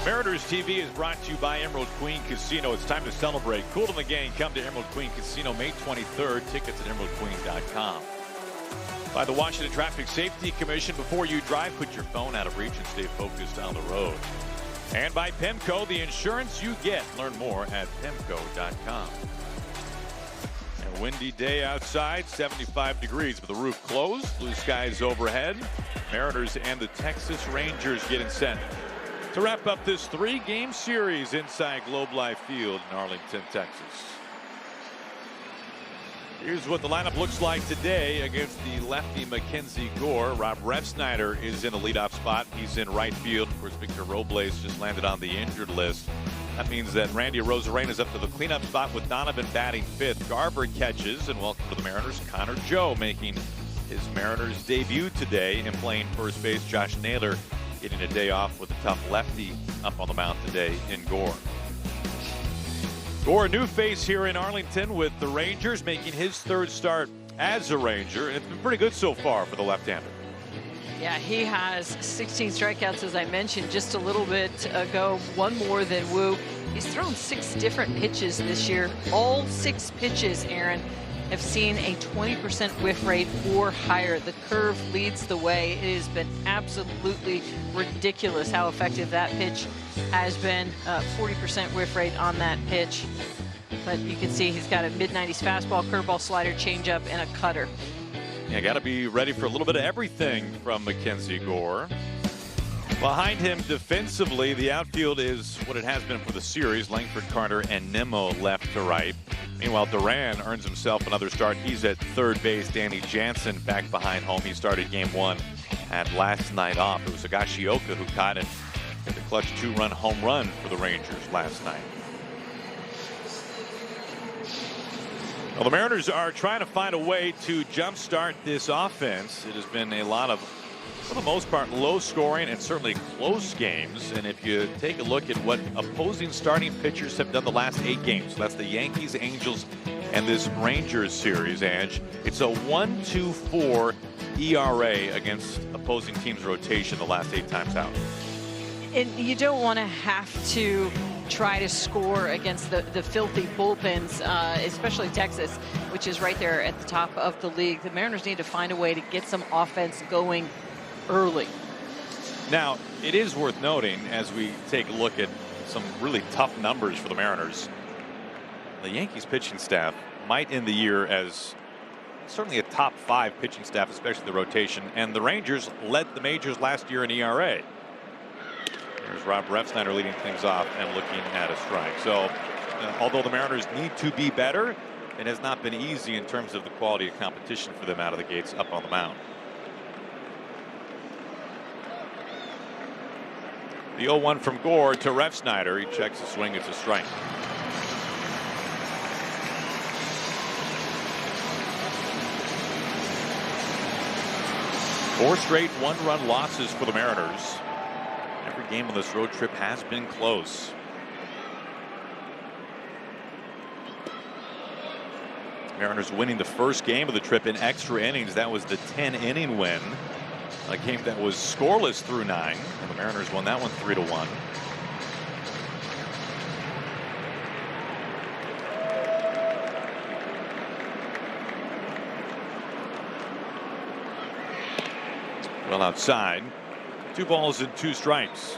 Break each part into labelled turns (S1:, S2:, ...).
S1: Mariners TV is brought to you by Emerald Queen Casino. It's time to celebrate. Cool to the game. Come to Emerald Queen Casino May 23rd. Tickets at emeraldqueen.com. By the Washington Traffic Safety Commission. Before you drive, put your phone out of reach and stay focused on the road. And by PEMCO, the insurance you get. Learn more at PEMCO.com. A windy day outside, 75 degrees with the roof closed. Blue skies overhead. Mariners and the Texas Rangers getting set to wrap up this 3-game series inside Globe Life Field in Arlington, Texas. Here's what the lineup looks like today against the lefty Mackenzie Gore. Rob Refsnyder is in the leadoff spot. He's in right field. Of course, Victor Robles just landed on the injured list. That means that Randy Arozarena is up to the cleanup spot with Donovan batting fifth. Garver catches, and welcome to the Mariners, Connor Joe making his Mariners debut today and playing first base. Josh Naylor getting a day off with a tough lefty up on the mound today in Gore. Gore, a new face here in Arlington with the Rangers, making his third start as a Ranger, and it's been pretty good so far for the left-hander.
S2: Yeah, he has 16 strikeouts, as I mentioned just a little bit ago, one more than Wu. He's thrown 6 different pitches this year. All 6 pitches, Aaron, have seen a 20% whiff rate or higher. The curve leads the way. It has been absolutely ridiculous how effective that pitch has been. 40% whiff rate on that pitch. But you can see he's got a mid-90s fastball, curveball, slider, changeup, and a cutter.
S1: Yeah, got to be ready for a little bit of everything from Mackenzie Gore. Behind him defensively, the outfield is what it has been for the series. Langford, Carter, and Nimmo left to right. Meanwhile, Duran earns himself another start. He's at third base. Danny Jansen back behind home. He started game 1 and last night off. It was Higashioka who caught it at the clutch 2-run home run for the Rangers last night. Well, the Mariners are trying to find a way to jumpstart this offense. It has been a lot of, for the most part, low scoring and certainly close games. And if you take a look at what opposing starting pitchers have done the last 8 games, so that's the Yankees, Angels, and this Rangers series, Ange, it's a 1.24 ERA against opposing teams' rotation the last 8 times out.
S2: And you don't want to have to try to score against the filthy bullpens, especially Texas, which is right there at the top of the league. The Mariners need to find a way to get some offense going early.
S1: Now, it is worth noting as we take a look at some really tough numbers for the Mariners. The Yankees pitching staff might end the year as certainly a top 5 pitching staff, especially the rotation, and the Rangers led the majors last year in ERA. There's Rob Refsnyder leading things off and looking at a strike. So although the Mariners need to be better, it has not been easy in terms of the quality of competition for them out of the gates up on the mound. The 0-1 from Gore to Refsnyder. He checks the swing. It's a strike. Four straight 1-run losses for the Mariners. Every game on this road trip has been close. Mariners winning the first game of the trip in extra innings. That was the 10-inning win. A game that was scoreless through 9, and the Mariners won that one 3-1. Well outside. 2 balls and 2 strikes.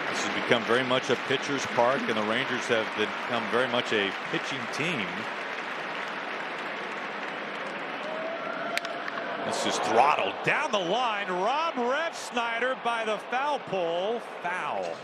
S1: This has become very much a pitcher's park, and the Rangers have become very much a pitching team. This is throttled down the line. Rob Refsnyder by the foul pole. Foul.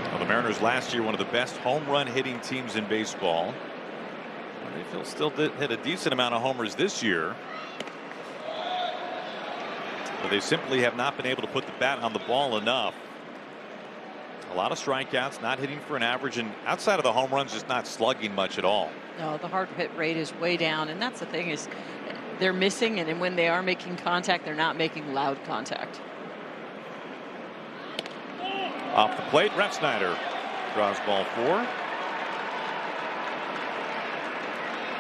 S1: Well, the Mariners last year, one of the best home run hitting teams in baseball. They still hit a decent amount of homers this year. But they simply have not been able to put the bat on the ball enough. A lot of strikeouts, not hitting for an average, and outside of the home runs, just not slugging much at all.
S2: No, the hard hit rate is way down, and that's the thing is they're missing, and then when they are making contact, they're not making loud contact.
S1: Off the plate, Refsnyder draws ball 4.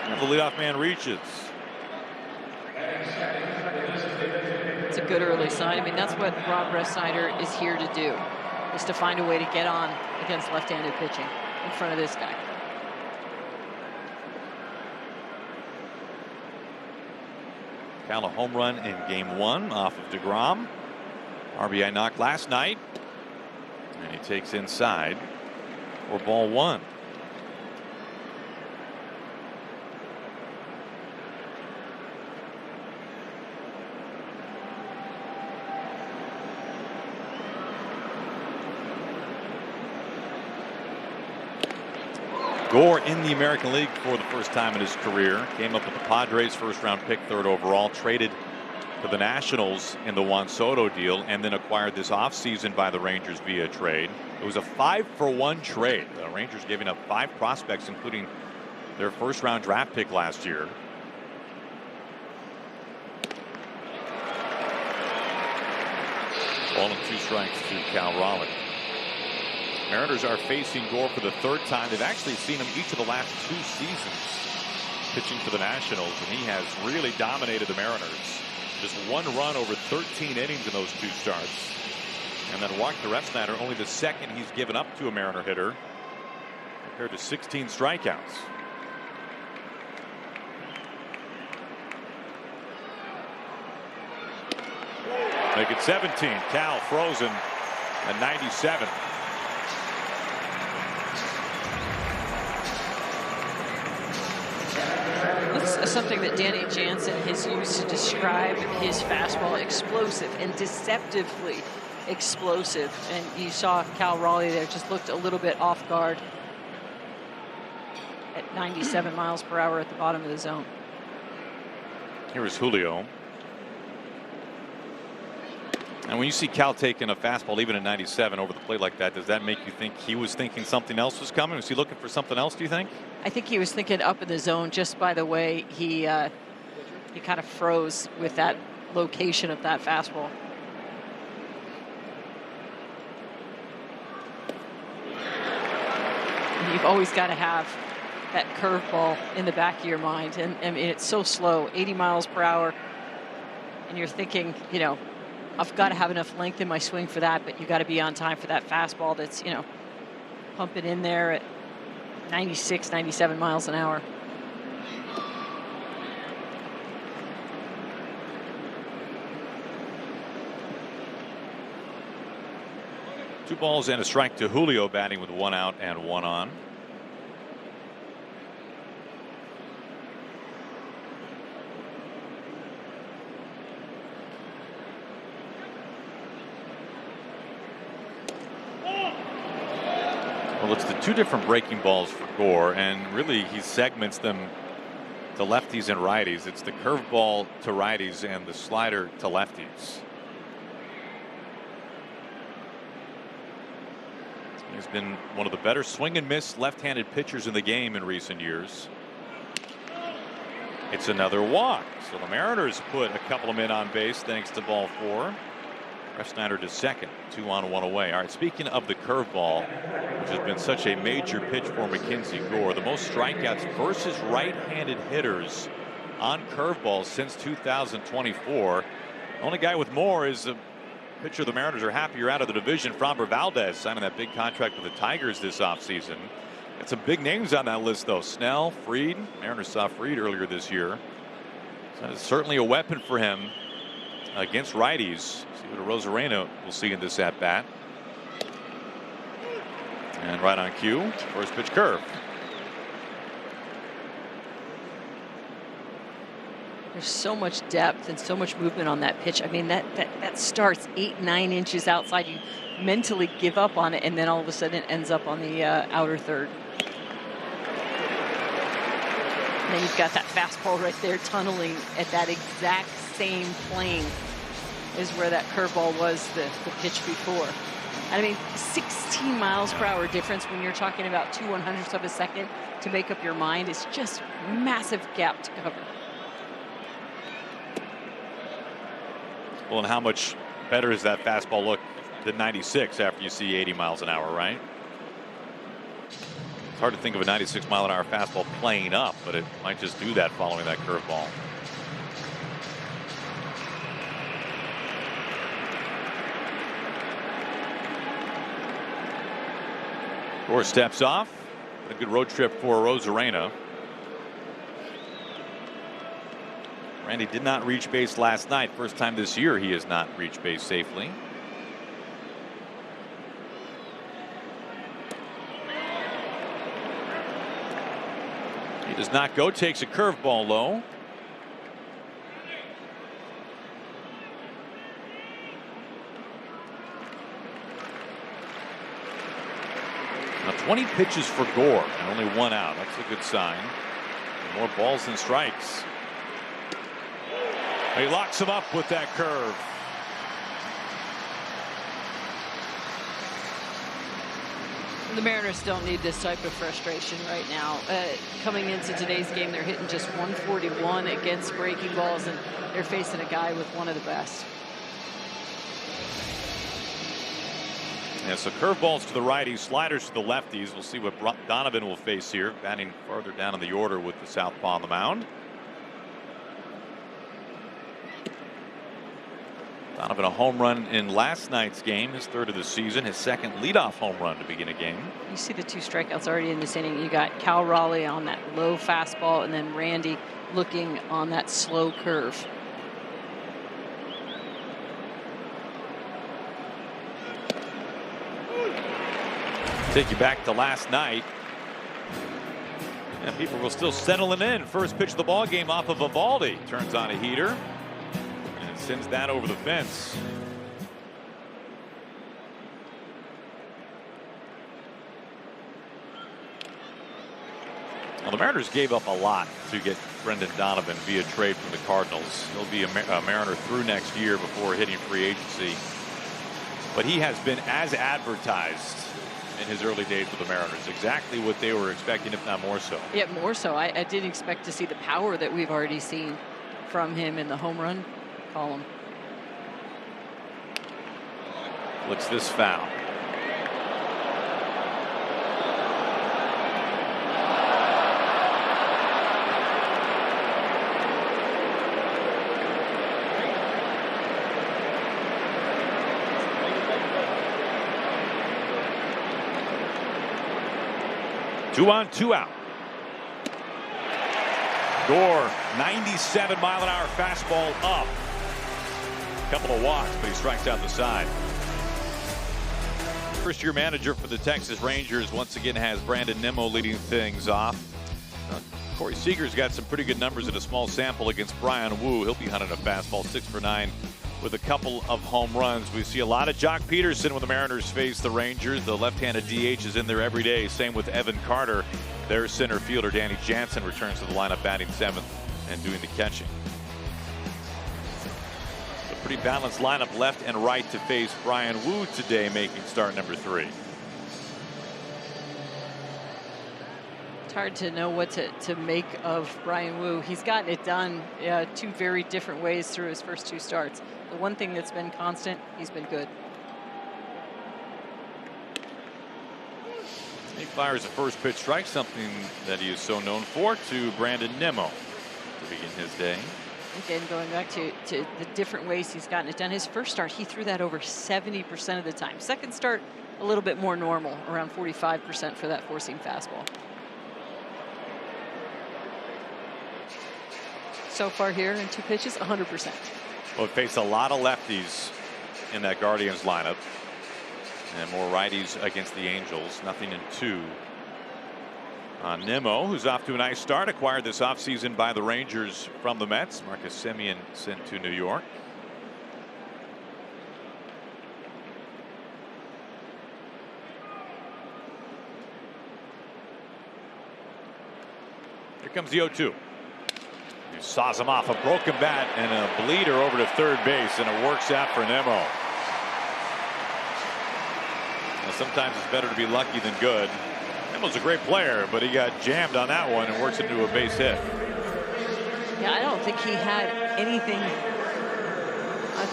S1: And the leadoff man reaches.
S2: It's a good early sign. I mean, that's what Rob Refsnyder is here to do, is to find a way to get on against left-handed pitching in front of this guy.
S1: Cal a home run in game 1 off of DeGrom. RBI knock last night. And he takes inside for ball 1. Gore in the American League for the first time in his career. Came up with the Padres, first-round pick, 3rd overall. Traded to the Nationals in the Juan Soto deal, and then acquired this offseason by the Rangers via trade. It was a 5-for-1 trade. The Rangers giving up 5 prospects, including their first-round draft pick last year. Ball and 2 strikes to Cal Raleigh. Mariners are facing Gore for the 3rd time. They've actually seen him each of the last 2 seasons pitching for the Nationals, and he has really dominated the Mariners. Just 1 run over 13 innings in those 2 starts. And then Walker Refsnyder, only the 2nd he's given up to a Mariner hitter, compared to 16 strikeouts. Make it 17. Cal frozen at 97.
S2: Something that Danny Jansen has used to describe his fastball: explosive and deceptively explosive. And you saw Cal Raleigh there just looked a little bit off guard at 97 miles per hour at the bottom of the zone.
S1: Here is Julio. And when you see Cal taking a fastball even at 97 over the plate like that, does that make you think he was thinking something else was coming? Was he looking for something else, do you think?
S2: I think he was thinking up in the zone just by the way he kind of froze with that location of that fastball. And you've always got to have that curveball in the back of your mind. And I mean, it's so slow, 80 miles per hour. And you're thinking, you know, I've got to have enough length in my swing for that, but you got to be on time for that fastball that's, you know, pumping in there at 96, 97 miles an hour.
S1: Two balls and a strike to Julio, batting with 1 out and 1 on. Well, it's the 2 different breaking balls for Gore, and really he segments them to lefties and righties. It's the curveball to righties and the slider to lefties. He's been one of the better swing and miss left-handed pitchers in the game in recent years. It's another walk, so the Mariners put a couple of men on base thanks to ball 4. Refsnyder to second, 2 on, 1 away. All right, speaking of the curveball, which has been such a major pitch for Mackenzie Gore, the most strikeouts versus right-handed hitters on curveballs since 2024. The only guy with more is the pitcher the Mariners are happier out of the division, Framber Valdez, signing that big contract with the Tigers this offseason. Got some big names on that list, though. Snell, Fried. Mariners saw Fried earlier this year. So it's certainly a weapon for him against righties. See what Rosarena will see in this at bat. And right on cue, first pitch curve.
S2: There's so much depth and so much movement on that pitch. I mean, that starts 8-9 inches outside. You mentally give up on it, and then all of a sudden it ends up on the outer third. And then you've got that fastball right there tunneling at that exact same plane is where that curveball was the pitch before. And I mean, 16 miles per hour difference when you're talking about 2/100ths of a second to make up your mind is just massive gap to cover.
S1: Well, and how much better does that fastball look than 96 after you see 80 miles an hour, right? It's hard to think of a 96 mile an hour fastball playing up, but it might just do that following that curveball. Gore steps off. A good road trip for Rosarena. Randy did not reach base last night. First time this year he has not reached base safely. He does not go. Takes a curveball low. Now 20 pitches for Gore and only 1 out. That's a good sign. More balls than strikes. He locks him up with that curve.
S2: The Mariners don't need this type of frustration right now. Coming into today's game, they're hitting just 141 against breaking balls, and they're facing a guy with one of the best.
S1: Yeah, so curveballs to the righties, sliders to the lefties. We'll see what Donovan will face here, batting farther down in the order with the southpaw on the mound. Donovan a home run in last night's game, his 3rd of the season, his 2nd leadoff home run to begin a game.
S2: You see the 2 strikeouts already in this inning. You got Cal Raleigh on that low fastball, and then Randy looking on that slow curve.
S1: Take you back to last night. And people were still settling in. First pitch of the ball game off of Eovaldi. Turns on a heater. And sends that over the fence. Well, the Mariners gave up a lot to get Brendan Donovan via trade from the Cardinals. He'll be a Mariner through next year before hitting free agency. But he has been as advertised in his early days with the Mariners. Exactly what they were expecting, if not more so.
S2: Yeah, more so. I didn't expect to see the power that we've already seen from him in the home run column.
S1: Looks this foul. Two on, 2 out. Gore, 97 mile an hour fastball up. Couple of walks, but he strikes out the side. First year manager for the Texas Rangers once again has Brandon Nimmo leading things off. Corey Seager's got some pretty good numbers in a small sample against Brian Wu. He'll be hunting a fastball, 6 for 9 with a couple of home runs. We see a lot of Jock Peterson when the Mariners face the Rangers. The left-handed DH is in there every day. Same with Evan Carter. Their center fielder Danny Jansen returns to the lineup, batting 7th and doing the catching. A pretty balanced lineup left and right to face Brian Wu today, making start number 3.
S2: It's hard to know what to make of Brian Wu. He's gotten it done 2 very different ways through his first 2 starts. The one thing that's been constant, he's been good.
S1: He fires a first pitch strike, something that he is so known for, to Brandon Nimmo to begin his day.
S2: Again, going back to the different ways he's gotten it done. His first start, he threw that over 70% of the time. Second start, a little bit more normal, around 45% for that four-seam fastball. So far here in 2 pitches, 100%.
S1: Well, it faced a lot of lefties in that Guardians lineup, and more righties against the Angels. Nothing in 2. Nimmo, who's off to a nice start, acquired this offseason by the Rangers from the Mets. Marcus Semien sent to New York. Here comes the 0-2. He saws him off a broken bat and a bleeder over to third base, and it works out for Nimmo. Now, sometimes it's better to be lucky than good. Nimmo's a great player, but he got jammed on that one and works into a base hit.
S2: Yeah, I don't think he had anything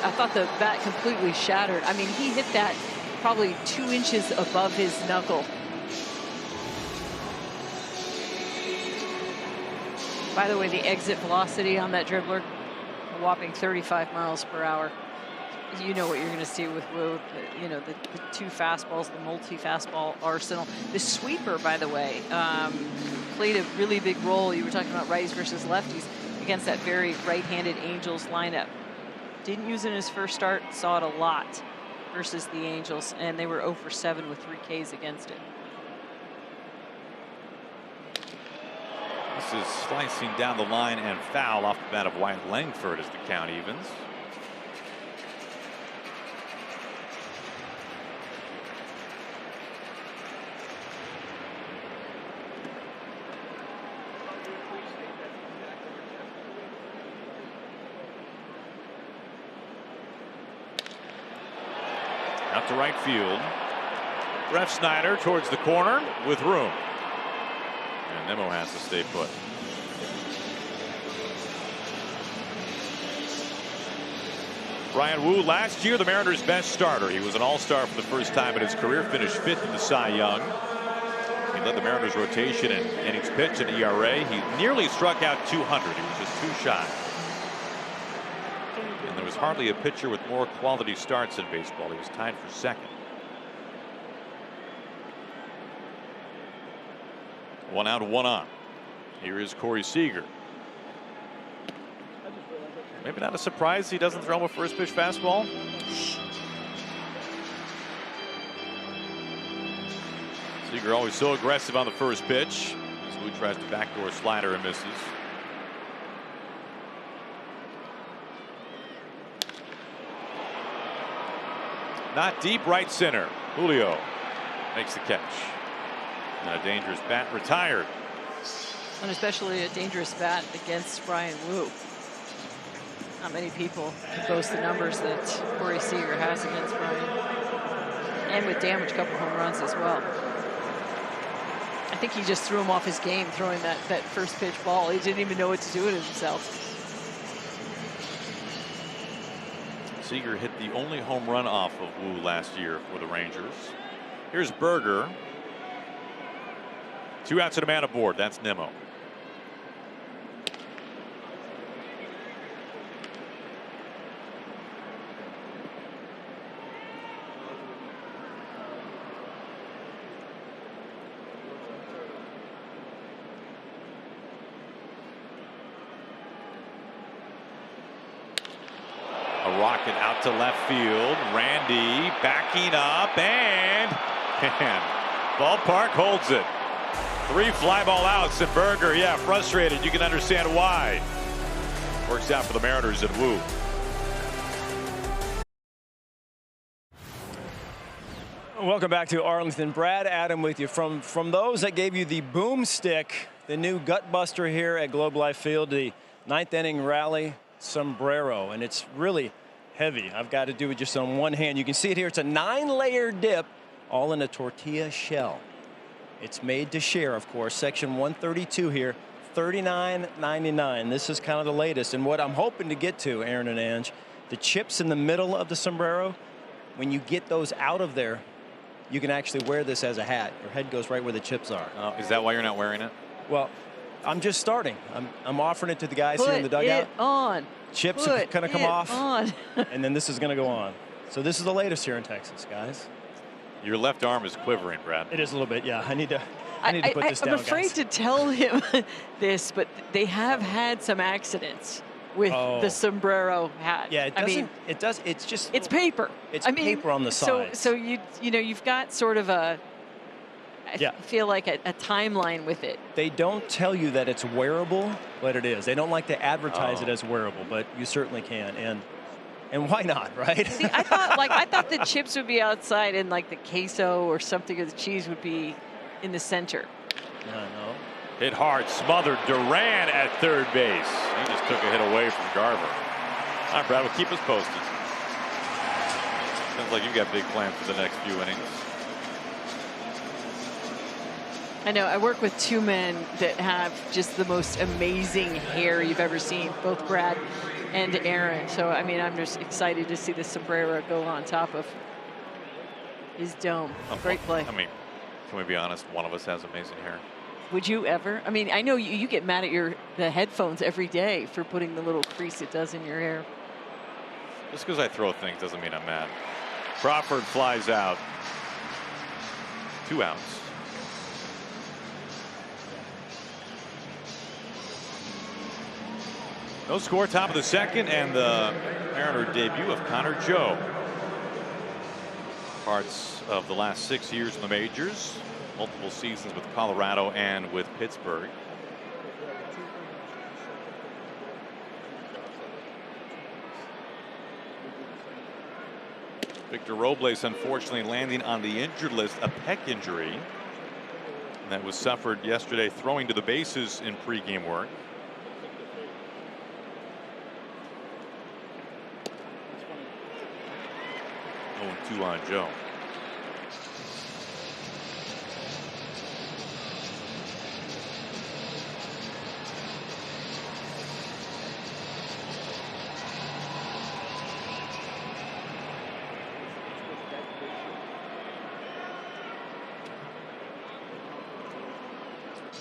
S2: I thought the bat completely shattered. I mean, he hit that probably 2 inches above his knuckle. By the way, the exit velocity on that dribbler, a whopping 35 miles per hour. You know what you're going to see with Wu, you know, the 2 fastballs, the multi-fastball arsenal. The sweeper, by the way, played a really big role. You were talking about righties versus lefties against that very right-handed Angels lineup. Didn't use it in his first start, saw it a lot versus the Angels, and they were 0 for 7 with 3 Ks against it.
S1: This is slicing down the line and foul off the bat of Wyatt Langford as the count evens. Out to right field. Refsnyder towards the corner with room. And Nimmo has to stay put. Bryan Woo, last year the Mariners' best starter. He was an all-star for the first time in his career, finished 5th in the Cy Young. He led the Mariners' rotation in innings pitched and ERA. He nearly struck out 200. He was just 2 shy. And there was hardly a pitcher with more quality starts in baseball. He was tied for 2nd. 1 out, 1 on. Here is Corey Seager. Maybe not a surprise he doesn't throw him a first pitch fastball. Seager always so aggressive on the first pitch. As Wu tries to backdoor slider and misses. Not deep, right center. Julio makes the catch. And a dangerous bat retired.
S2: And especially a dangerous bat against Bryan Woo. Not many people can boast the numbers that Corey Seager has against Bryan. And with damage, a couple home runs as well. I think he just threw him off his game throwing that first pitch ball. He didn't even know what to do with himself.
S1: Seager hit the only home run off of Wu last year for the Rangers. Here's Berger. 2 outs and a man aboard. That's Nimmo. A rocket out to left field. Randy backing up and ballpark holds it. 3 fly ball outs, and Berger, yeah, frustrated. You can understand why. Works out for the Mariners and Wu.
S3: Welcome back to Arlington. Brad Adam with you. From those that gave you the boomstick, the new gut buster here at Globe Life Field, the 9th inning rally sombrero, and it's really heavy. I've got to do it just on one hand. You can see it here. It's a 9-layer dip, all in a tortilla shell. It's made to share, of course. Section 132 here, $39.99. This is kind of the latest. And what I'm hoping to get to, Aaron and Ange, the chips in the middle of the sombrero, when you get those out of there, you can actually wear this as a hat. Your head goes right where the chips are.
S1: Is that why you're not wearing it?
S3: Well, I'm just starting. I'm offering it to the guys here in the dugout.
S2: Put it on.
S3: Chips are going to come off,
S2: on.
S3: and then this is going to go on. So this is the latest here in Texas, guys.
S1: Your left arm is quivering, Brad.
S3: It is a little bit, yeah. I need to put this down,
S2: I'm afraid
S3: guys.
S2: to tell him this, but they have had some accidents with the sombrero hat.
S3: Yeah, it's just.
S2: It's paper.
S3: It's paper on the sides.
S2: So you've got sort of I feel like a timeline with it.
S3: They don't tell you that it's wearable, but it is. They don't like to advertise it as wearable, but you certainly can. And why not, right?
S2: See, I thought the chips would be outside and like the queso or something, or the cheese would be in the center.
S3: No.
S1: Hit hard, smothered. Duran at third base. He just took a hit away from Garver. All right, Brad, we'll keep us posted. Sounds like you've got big plans for the next few innings.
S2: I know. I work with 2 men that have just the most amazing hair you've ever seen. Both Brad and Aaron. So, I mean, I'm just excited to see the sombrero go on top of his dome. Great play.
S1: I mean, can we be honest? One of us has amazing hair.
S2: Would you ever? I mean, I know you get mad at the headphones every day for putting the little crease it does in your hair.
S1: Just because I throw things doesn't mean I'm mad. Crawford flies out. 2 outs. No score, top of the second, and the Mariner debut of Connor Joe. Parts of the last 6 years in the majors, multiple seasons with Colorado and with Pittsburgh. Victor Robles unfortunately landing on the injured list, a pec injury that was suffered yesterday throwing to the bases in pregame work. Oh, 2 on Joe.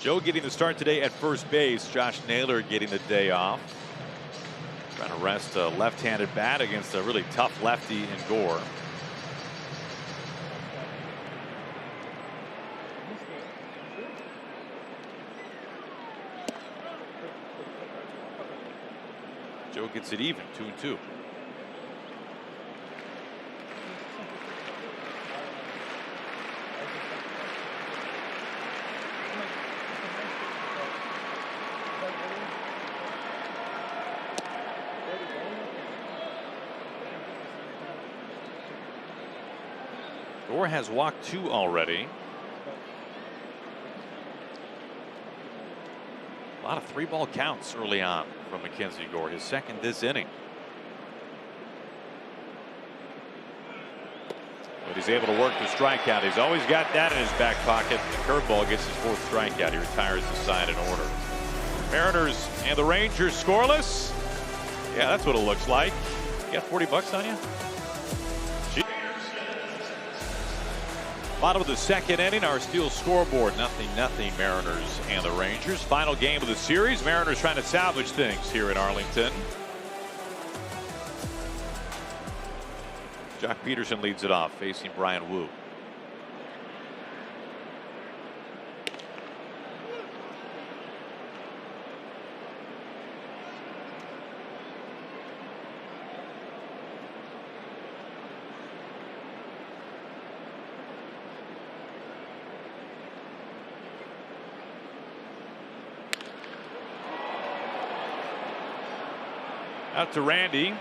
S1: Joe getting the start today at first base. Josh Naylor getting the day off. Trying to rest a left-handed bat against a really tough lefty in Gore. Joe gets it even, 2-2. Gore has walked 2 already. A lot of 3-ball counts early on from Mackenzie Gore, his second this inning. But he's able to work the strikeout. He's always got that in his back pocket. The curveball gets his 4th strikeout. He retires the side in order. Mariners and the Rangers scoreless. Yeah, that's what it looks like. You got 40 bucks on you? Bottom of the second inning, our Steel scoreboard, 0-0 Mariners and the Rangers. Final game of the series. Mariners trying to salvage things here in Arlington. Jock Peterson leads it off, facing Brian Wu. Out to Randy.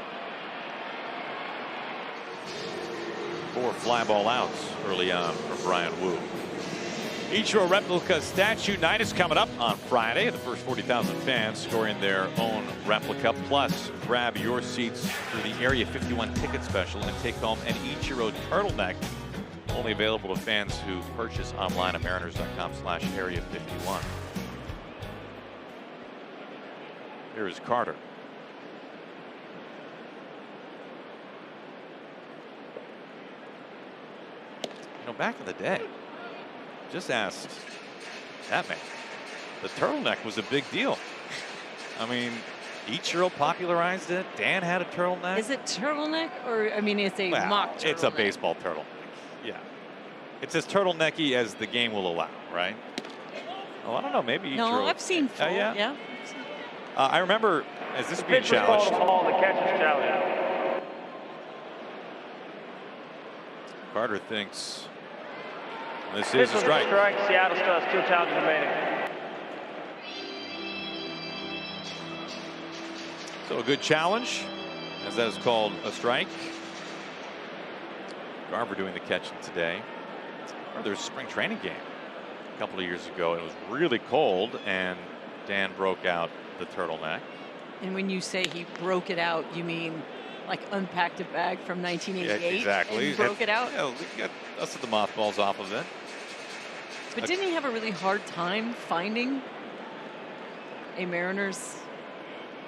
S1: 4 fly ball outs early on from Brian Wu. Ichiro replica statue night is coming up on Friday. The first 40,000 fans scoring their own replica. Plus, grab your seats through the Area 51 ticket special and take home an Ichiro turtleneck. Only available to fans who purchase online at mariners.com/area51. Here is Carter. Back in the day, just ask that man. The turtleneck was a big deal. I mean, Ichiro popularized it. Dan had a turtleneck.
S2: Is it turtleneck or, I mean, it's a mock turtleneck?
S1: It's a baseball turtleneck. Yeah. It's as turtlenecky as the game will allow, right? Oh, I don't know. Maybe Ichiro.
S2: No, I've seen full. Yeah.
S1: I remember as this being challenged.
S4: The catch is challenged.
S1: Carter thinks this is a strike.
S4: Seattle still has 2 challenges remaining.
S1: So a good challenge, as that is called a strike. Garver doing the catching today. There's a spring training game a couple of years ago. It was really cold, and Dan broke out the turtleneck.
S2: And when you say he broke it out, you mean like unpacked a bag from 1988?
S1: Yeah, exactly.
S2: And broke it out?
S1: Yeah, we got dusted the mothballs off of it.
S2: But didn't he have a really hard time finding a Mariners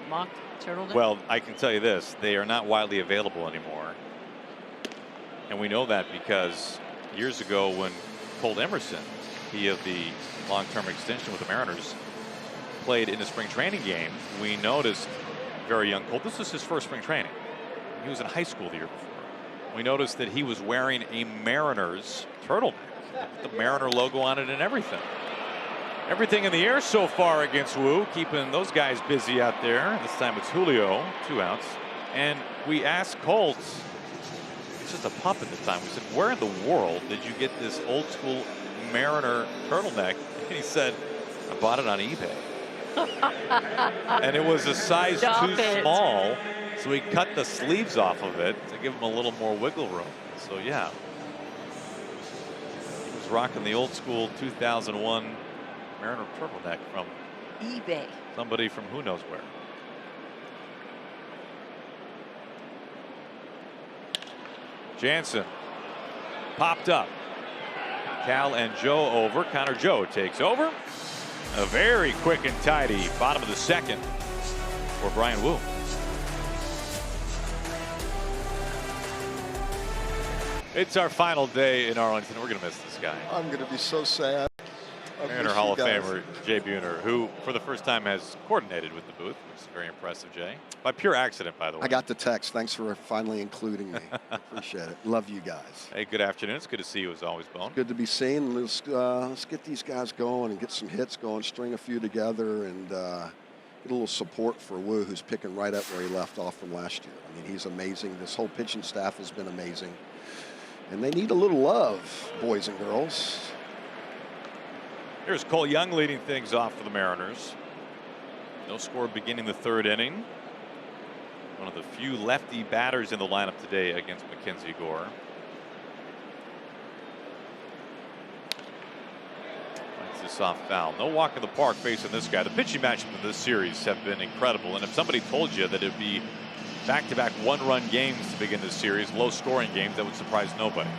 S2: mock turtleneck?
S1: Well, I can tell you this, they are not widely available anymore. And we know that because years ago when Colt Emerson, he of the long-term extension with the Mariners, played in the spring training game, we noticed very young Colt, this was his first spring training. He was in high school the year before. We noticed that he was wearing a Mariners turtleneck, with the Mariner logo on it and everything. Everything in the air so far against Woo, keeping those guys busy out there. This time it's Julio, 2 outs. And we asked Colt, he's just a pup at the time, we said, where in the world did you get this old school Mariner turtleneck? And he said, I bought it on eBay. And it was a size too small, so he cut the sleeves off of it to give him a little more wiggle room. So yeah, he was rocking the old school 2001 Mariner turtleneck from
S2: eBay.
S1: Somebody from who knows where. Jansen popped up. Cal and Joe over. Connor Joe takes over. A very quick and tidy bottom of the second for Bryan Woo. It's our final day in Arlington. We're going to miss this guy.
S5: I'm going to be so sad.
S1: Mariner Hall of Famer Jay Buhner, who for the first time has coordinated with the booth, which is very impressive, Jay. By pure accident, by the way.
S5: I got the text. Thanks for finally including me. Appreciate it. Love you guys.
S1: Hey, good afternoon. It's good to see you as always, Bone.
S5: Good to be seen. Let's get these guys going and get some hits going, string a few together, and get a little support for Woo, who's picking right up where he left off from last year. I mean, he's amazing. This whole pitching staff has been amazing. And they need a little love, boys and girls.
S1: Here's Cole Young leading things off for the Mariners. No score beginning the third inning. One of the few lefty batters in the lineup today against Mackenzie Gore. Finds this off foul. No walk in the park facing this guy. The pitching matchup in this series have been incredible. And if somebody told you that it'd be back-to-back one-run games to begin this series, low-scoring games, that would surprise nobody.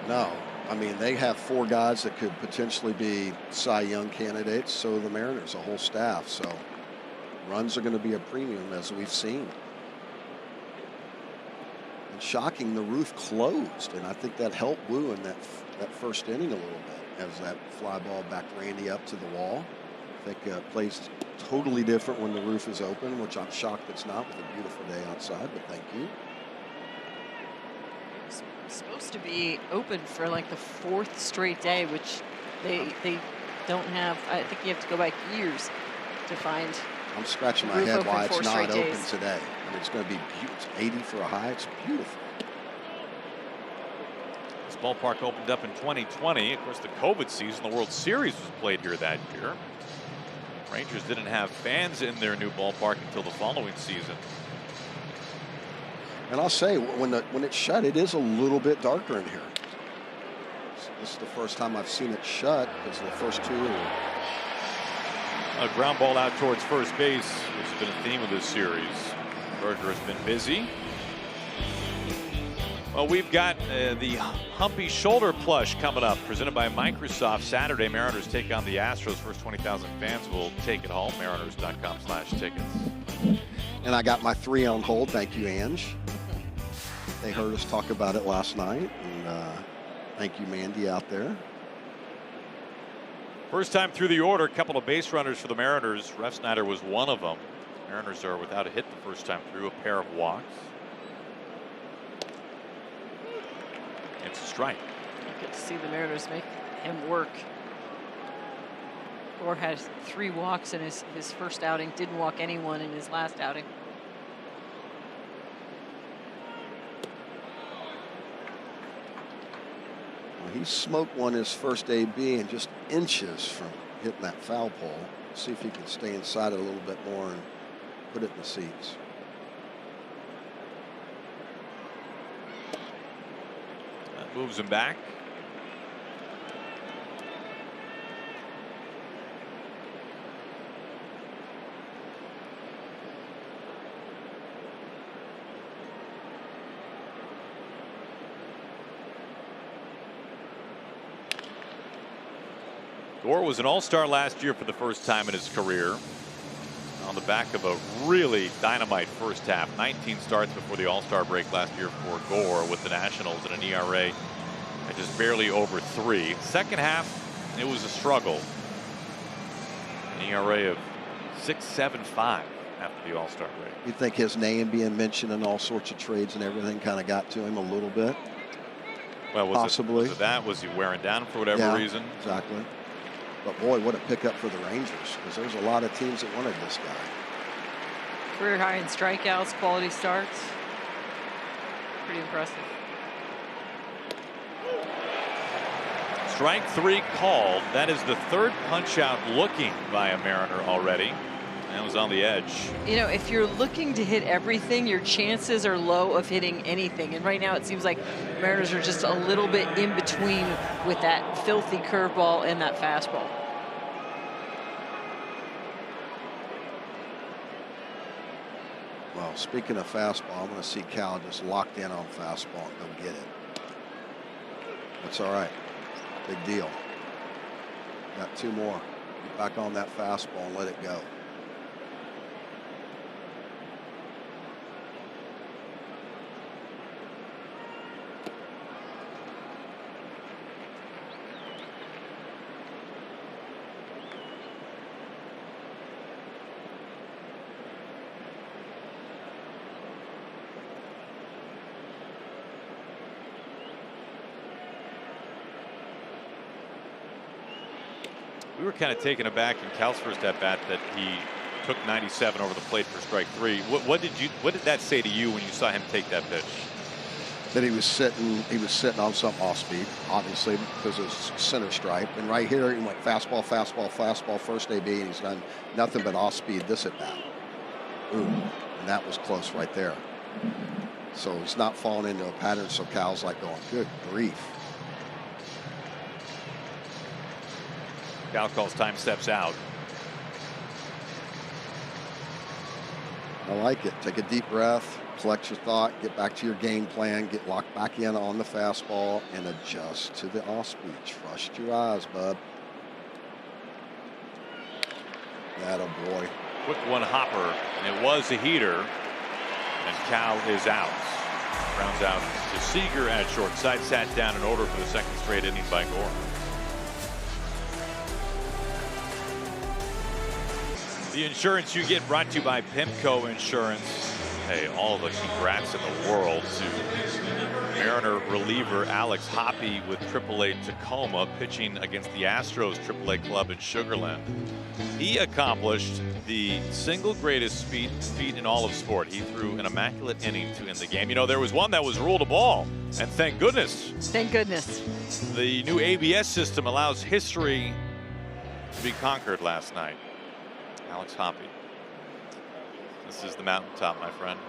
S5: No. I mean, they have 4 guys that could potentially be Cy Young candidates. So the Mariners, a whole staff. So runs are going to be a premium, as we've seen. And shocking, the roof closed, and I think that helped Woo in that first inning a little bit as that fly ball backed Randy up to the wall. I think plays totally different when the roof is open, which I'm shocked it's not with a beautiful day outside. But thank you.
S2: Supposed to be open for like the 4th straight day, which they don't have. I think you have to go back years to find.
S5: I'm scratching my head why it's not open today. And it's going to be beautiful. 80 for a high. It's beautiful.
S1: This ballpark opened up in 2020. Of course, the COVID season, the World Series was played here that year. Rangers didn't have fans in their new ballpark until the following season.
S5: And I'll say, when it's shut, it is a little bit darker in here. This is the first time I've seen it shut, because the first 2 were...
S1: A ground ball out towards first base, which has been a theme of this series. Berger has been busy. Well, we've got the Humpy Shoulder Plush coming up, presented by Microsoft. Saturday, Mariners take on the Astros. First 20,000 fans will take it home. Mariners.com/tickets.
S5: And I got my 3 on hold. Thank you, Ange. They heard us talk about it last night. And thank you, Mandy, out there.
S1: First time through the order, a couple of base runners for the Mariners. Refsnyder was one of them. Mariners are without a hit the first time through, a pair of walks. It's a strike.
S2: Good to see the Mariners make him work. Gore has 3 walks in his first outing, didn't walk anyone in his last outing.
S5: Well, he smoked one his first AB and just inches from hitting that foul pole. See if he can stay inside it a little bit more and put it in the seats.
S1: That moves him back. Gore was an all-star last year for the first time in his career. On the back of a really dynamite first half. 19 starts before the All-Star break last year for Gore with the Nationals and an ERA at just barely over 3. Second half, it was a struggle. An ERA of 6.75 after the All-Star break.
S5: You think his name being mentioned in all sorts of trades and everything kind of got to him a little bit?
S1: Well,
S5: possibly.
S1: Was he wearing down for whatever reason?
S5: Exactly. But boy, what a pickup for the Rangers, because there's a lot of teams that wanted this guy.
S2: Career high in strikeouts, quality starts. Pretty impressive.
S1: Strike 3 called. That is the third punch out looking by a Mariner already. That was on the edge.
S2: You know, if you're looking to hit everything, your chances are low of hitting anything. And right now it seems like Mariners are just a little bit in between with that filthy curveball and that fastball.
S5: Well, speaking of fastball, I'm going to see Cal just locked in on fastball and go get it. That's all right. Big deal. Got 2 more. Get back on that fastball and let it go.
S1: We were kind of taken aback in Cal's first at bat that he took 97 over the plate for strike 3. What did that say to you when you saw him take that pitch?
S5: That he was sitting on some off speed, obviously, because it's center stripe. And right here, he went fastball, fastball, fastball, first AB, and he's done nothing but off speed this at bat. Ooh, and that was close right there. So he's not falling into a pattern. So Cal's like going, good grief.
S1: Cal calls time, steps out.
S5: I like it. Take a deep breath, collect your thought, get back to your game plan, get locked back in on the fastball, and adjust to the off speed. Trust your eyes, bud. Atta boy.
S1: Quick one hopper, and it was a heater, and Cal is out. Rounds out to Seager at short side, sat down in order for the second straight inning by Gore. The insurance you get brought to you by Pimco Insurance. Hey, all the congrats in the world to Mariner reliever Alex Hoppe with AAA Tacoma pitching against the Astros AAA club in Sugar Land. He accomplished the single greatest feat in all of sport. He threw an immaculate inning to end the game. You know, there was one that was ruled a ball, and thank goodness.
S2: Thank goodness.
S1: The new ABS system allows history to be conquered last night. Alex Hoppe. This is the mountaintop, my friend.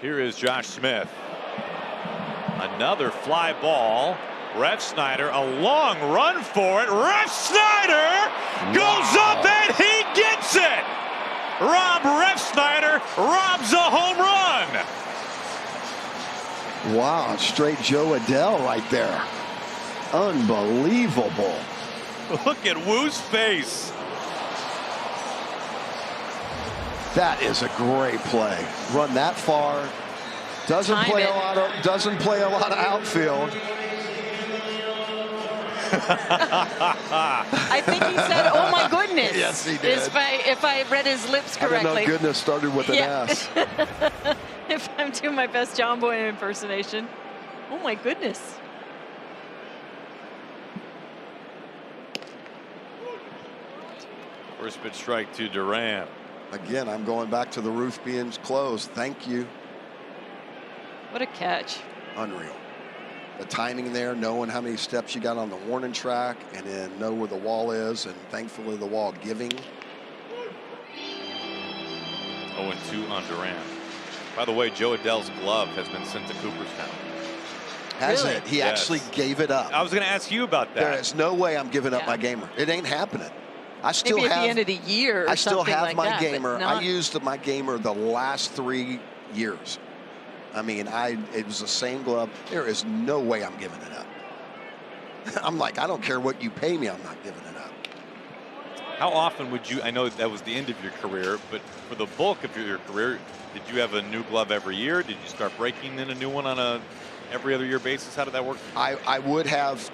S1: Here is Josh Smith. Another fly ball. Refsnyder, a long run for it. Refsnyder goes up and he gets it. Rob Refsnyder robs a home run.
S5: Wow, straight Joe Adele right there. Unbelievable.
S1: Look at Woo's face.
S5: That is a great play. Run that far. Doesn't play a lot of outfield.
S2: I think he said, "Oh my goodness."
S5: Yes, he did.
S2: If I read his lips correctly.
S5: I didn't know goodness started with an S.
S2: If I'm doing my best John Boy impersonation. Oh my goodness.
S1: First pitch strike to Duran.
S5: Again, I'm going back to the roof being closed. Thank you.
S2: What a catch.
S5: Unreal. The timing there, knowing how many steps you got on the warning track, and then know where the wall is, and thankfully the wall giving.
S1: 0-2 on Duran. By the way, Joe Adele's glove has been sent to Cooperstown.
S5: Has
S2: Really?
S5: it? He actually gave it up.
S1: I was going to ask you about that.
S5: There is no way I'm giving up my gamer. It ain't happening. I still
S2: Maybe at
S5: have
S2: the end of the year or
S5: I still
S2: something
S5: have
S2: like
S5: my
S2: that, but
S5: gamer.
S2: not-
S5: I used my gamer the last 3 years. I mean, it was the same glove. There is no way I'm giving it up. I'm like, I don't care what you pay me, I'm not giving it up.
S1: How often would you, I know that was the end of your career, but for the bulk of your career, did you have a new glove every year? Did you start breaking in a new one on a every other year basis? How did that work?
S5: I would have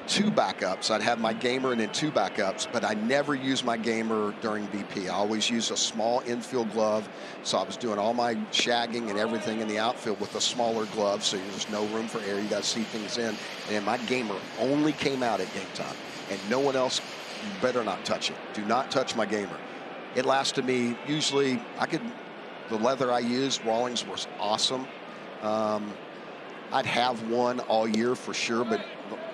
S5: 2 backups. I'd have my gamer and then 2 backups, but I never used my gamer during BP. I always used a small infield glove, so I was doing all my shagging and everything in the outfield with a smaller glove, so there's no room for air. You got to see things in. And my gamer only came out at game time, and no one else. You better not touch it. Do not touch my gamer. It lasted me usually. The leather I used, Rawlings, was awesome. I'd have one all year for sure, but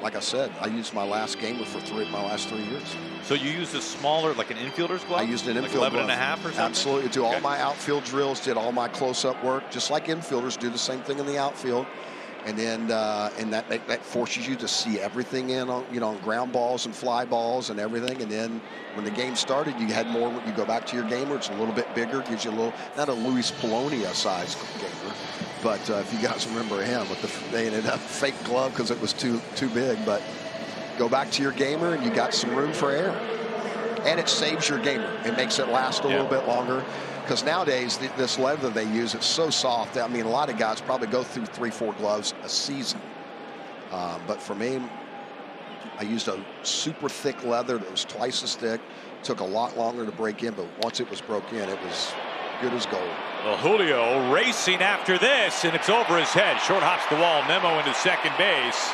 S5: like I said, I used my last gamer for my last 3 years.
S1: So you used a smaller, like an infielder's glove?
S5: I used an infield
S1: like 11
S5: glove.
S1: and a half or something?
S5: Absolutely. Do all my outfield drills, did all my close-up work, just like infielders do the same thing in the outfield. And then that forces you to see everything on ground balls and fly balls and everything. And then when the game started, you had more. You go back to your gamer, it's a little bit bigger, gives you a little, not a Luis Polonia size gamer, but if you guys remember him, they ended up fake glove because it was too big. But go back to your gamer and you got some room for air, and it saves your gamer. It makes it last a little bit longer. Because nowadays, this leather they use, it's so soft. I mean, a lot of guys probably go through 3-4 gloves a season. But for me, I used a super thick leather that was twice as thick. Took a lot longer to break in, but once it was broke in, it was good as gold.
S1: Well, Julio racing after this, and it's over his head. Short hops the wall, Nimmo into second base,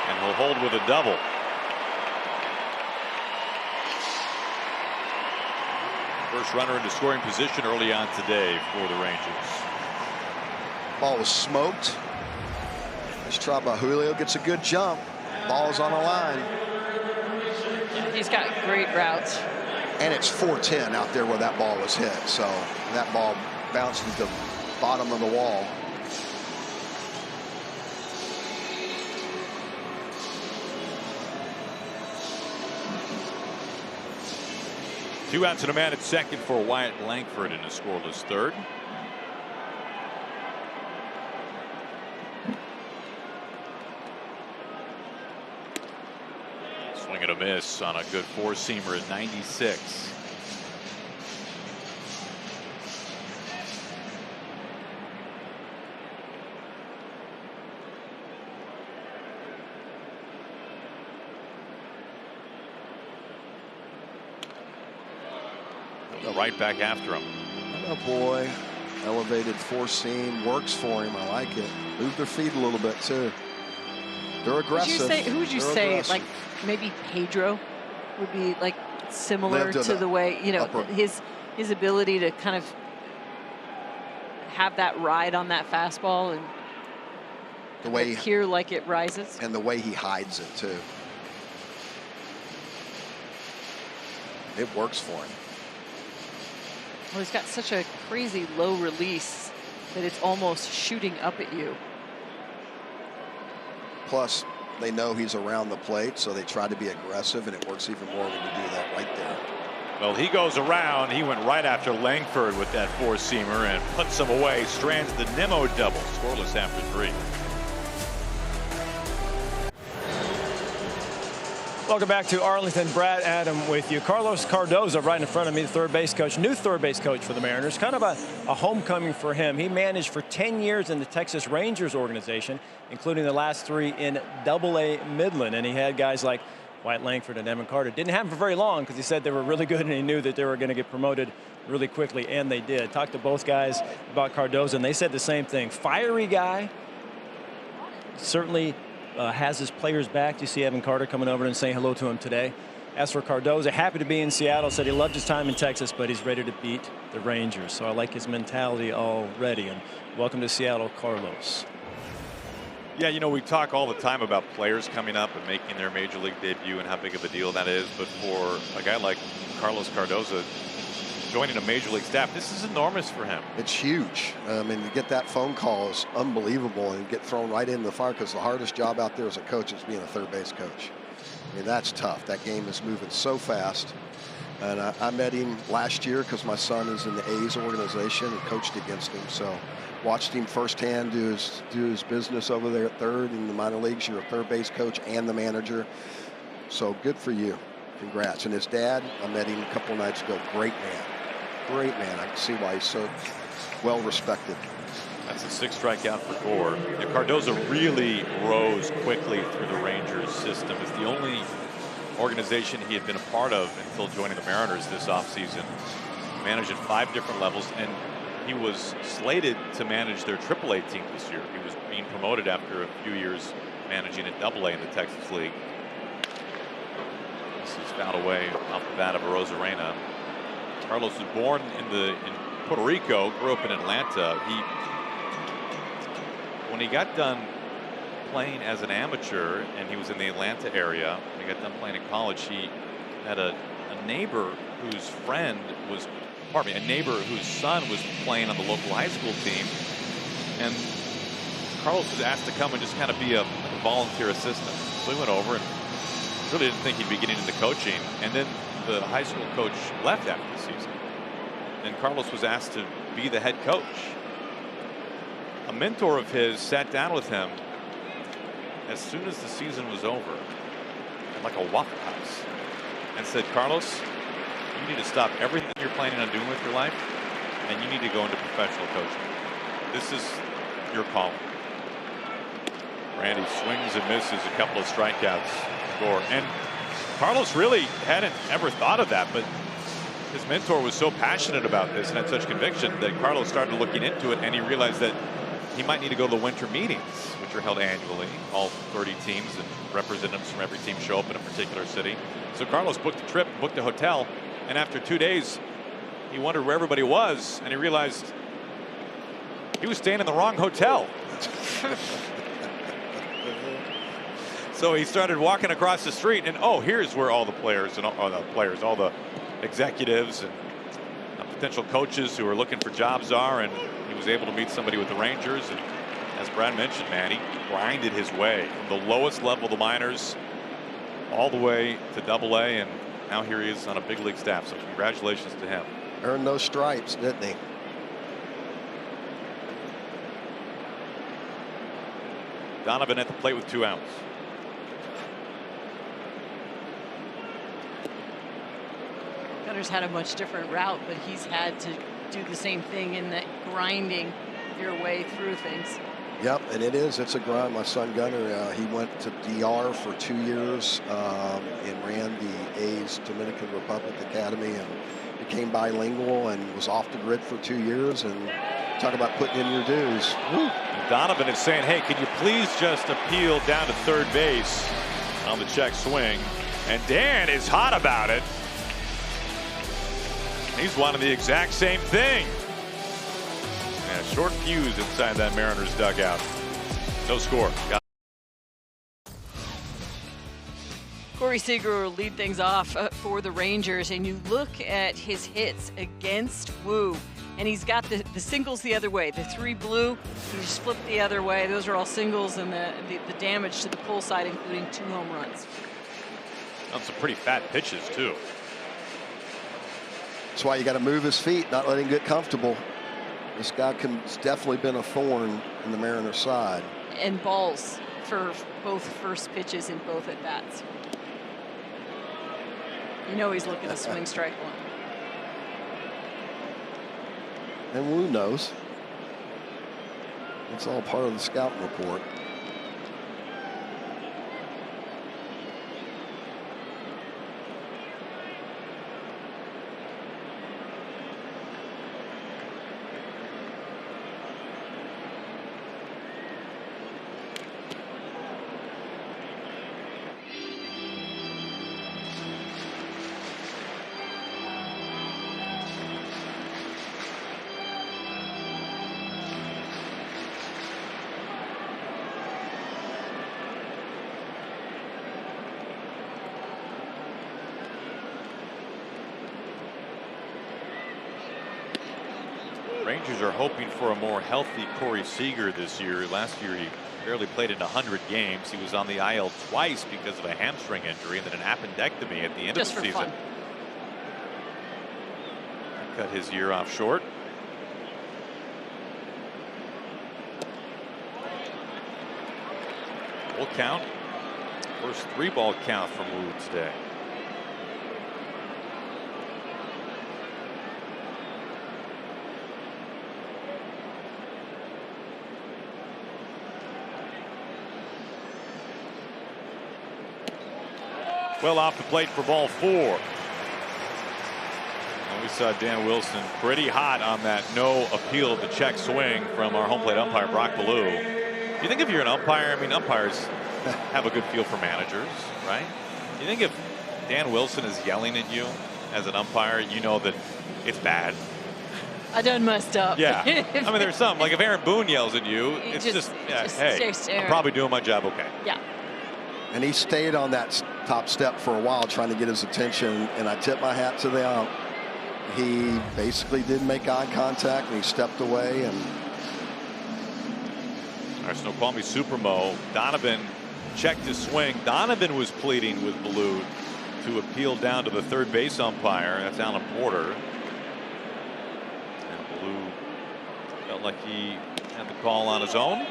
S1: and he'll hold with a double. First runner into scoring position early on today for the Rangers.
S5: Ball was smoked. Nice try by Julio. Gets a good jump. Ball's on the line.
S2: Yeah, he's got great routes.
S5: And it's 410 out there where that ball was hit. So that ball bounced into the bottom of the wall.
S1: Two outs and a man at second for Wyatt Langford in a scoreless third. Swing and a miss on a good four-seamer at 96. Right back after him.
S5: Oh boy, elevated four-seam works for him. I like it. Move their feet a little bit too. They're aggressive.
S2: Who would you say, like maybe Pedro would be like similar to the way, you know, his ability to kind of have that ride on that fastball and
S5: the way
S2: hear like it rises,
S5: and the way he hides it too. It works for him.
S2: Well, he's got such a crazy low release that it's almost shooting up at you.
S5: Plus, they know he's around the plate, so they try to be aggressive, and it works even more when you do that right there.
S1: Well, he goes around. He went right after Langford with that four-seamer and puts him away. Strands the Nimmo double. Scoreless after 3.
S3: Welcome back to Arlington. Brad Adam with you. Carlos Cardozo right in front of me, the third base coach, new third base coach for the Mariners. Kind of a homecoming for him. He managed for 10 years in the Texas Rangers organization, including the last 3 in AA Midland. And he had guys like Wyatt Langford and Evan Carter. Didn't have them for very long because he said they were really good and he knew that they were going to get promoted really quickly, and they did. Talked to both guys about Cardozo, and they said the same thing. Fiery guy. Certainly has his players back. You see Evan Carter coming over and saying hello to him today. As for Cardozo, happy to be in Seattle. Said he loved his time in Texas, but he's ready to beat the Rangers. So I like his mentality already. And welcome to Seattle, Carlos.
S1: Yeah, you know, we talk all the time about players coming up and making their major league debut and how big of a deal that is. But for a guy like Carlos Cardozo joining a major league staff, this is enormous for him.
S5: It's huge. I mean, to get that phone call is unbelievable and get thrown right into the fire, because the hardest job out there as a coach is being a third base coach. I mean, that's tough. That game is moving so fast. And I met him last year because my son is in the A's organization and coached against him. So watched him firsthand do his business over there at third in the minor leagues. You're a third base coach and the manager. So good for you. congrats. And his dad, I met him a couple of nights ago. Great man. Great man. I can see why he's so well respected.
S1: That's a 6th strikeout for Gore. And Cardozo really rose quickly through the Rangers system. It's the only organization he had been a part of until joining the Mariners this offseason. Managed at 5 different levels, and he was slated to manage their AAA team this year. He was being promoted after a few years managing at AA in the Texas League. This is fouled away off the bat of Arozarena. Carlos was born in Puerto Rico, grew up in Atlanta. When he got done playing as an amateur and he was in the Atlanta area, when he got done playing in college, he had a neighbor whose friend was, pardon me, a neighbor whose son was playing on the local high school team. And Carlos was asked to come and just kind of be a volunteer assistant. So he went over and really didn't think he'd be getting into coaching. And then the high school coach left after the season. And Carlos was asked to be the head coach. A mentor of his sat down with him as soon as the season was over at like a Waffle House and said, Carlos, you need to stop everything you're planning on doing with your life and you need to go into professional coaching. This is your calling. Randy swings and misses a couple of strikeouts. Gore. And Carlos really hadn't ever thought of that, but his mentor was so passionate about this and had such conviction that Carlos started looking into it, and he realized that he might need to go to the winter meetings, which are held annually. All 30 teams and representatives from every team show up in a particular city. So Carlos booked a trip, booked a hotel, and after 2 days, he wondered where everybody was, and he realized he was staying in the wrong hotel. So he started walking across the street, and oh, here's where all the players and all the executives and potential coaches who are looking for jobs are. And he was able to meet somebody with the Rangers. And as Brad mentioned, man, he grinded his way from the lowest level of the minors all the way to AA, and now here he is on a big league staff. So congratulations to him.
S5: Earned those stripes, didn't he?
S1: Donovan at the plate with 2 outs.
S2: Gunner's had a much different route, but he's had to do the same thing in that grinding your way through things.
S5: Yep, and it's a grind. My son Gunner, he went to DR for 2 years and ran the A's Dominican Republic Academy and became bilingual and was off the grid for 2 years. And talk about putting in your dues. Woo.
S1: Donovan is saying, hey, can you please just appeal down to third base on the check swing? And Dan is hot about it. He's wanting the exact same thing. And a short fuse inside that Mariners dugout. No score.
S2: Corey Seager will lead things off for the Rangers, and you look at his hits against Wu, and he's got the singles the other way. The 3 blue, he's flipped the other way. Those are all singles, and the damage to the pull side, including 2 home runs.
S1: On some pretty fat pitches, too.
S5: That's why you got to move his feet, not let him get comfortable. This guy has definitely been a thorn in the Mariners' side. And
S2: balls for both first pitches in both at bats. You know he's looking to swing strike one.
S5: And Wu knows. It's all part of the scouting report.
S1: Rangers are hoping for a more healthy Corey Seager this year. Last year he barely played in 100 games. He was on the IL twice because of a hamstring injury and then an appendectomy at the end of the season.
S2: Fun.
S1: Cut his year off short. Full count. First 3-ball count from Wu today. well off the plate for ball 4. And we saw Dan Wilson pretty hot on that no appeal of the check swing from our home plate umpire, Brock Ballou. You think if you're an umpire, I mean, umpires have a good feel for managers, right? You think if Dan Wilson is yelling at you as an umpire, you know that it's bad.
S2: I done messed up.
S1: Yeah. I mean, there's some, like if Aaron Boone yells at you, it's just hey, I'm probably doing my job okay.
S2: Yeah.
S5: And he stayed on that top step for a while trying to get his attention, and I tip my hat to the ump. He basically didn't make eye contact, and he stepped away. And
S1: all right, Snoqualmie Supermo. Donovan checked his swing. Donovan was pleading with Ballou to appeal down to the third base umpire. That's Alan Porter. And Ballou felt like he had the call on his own.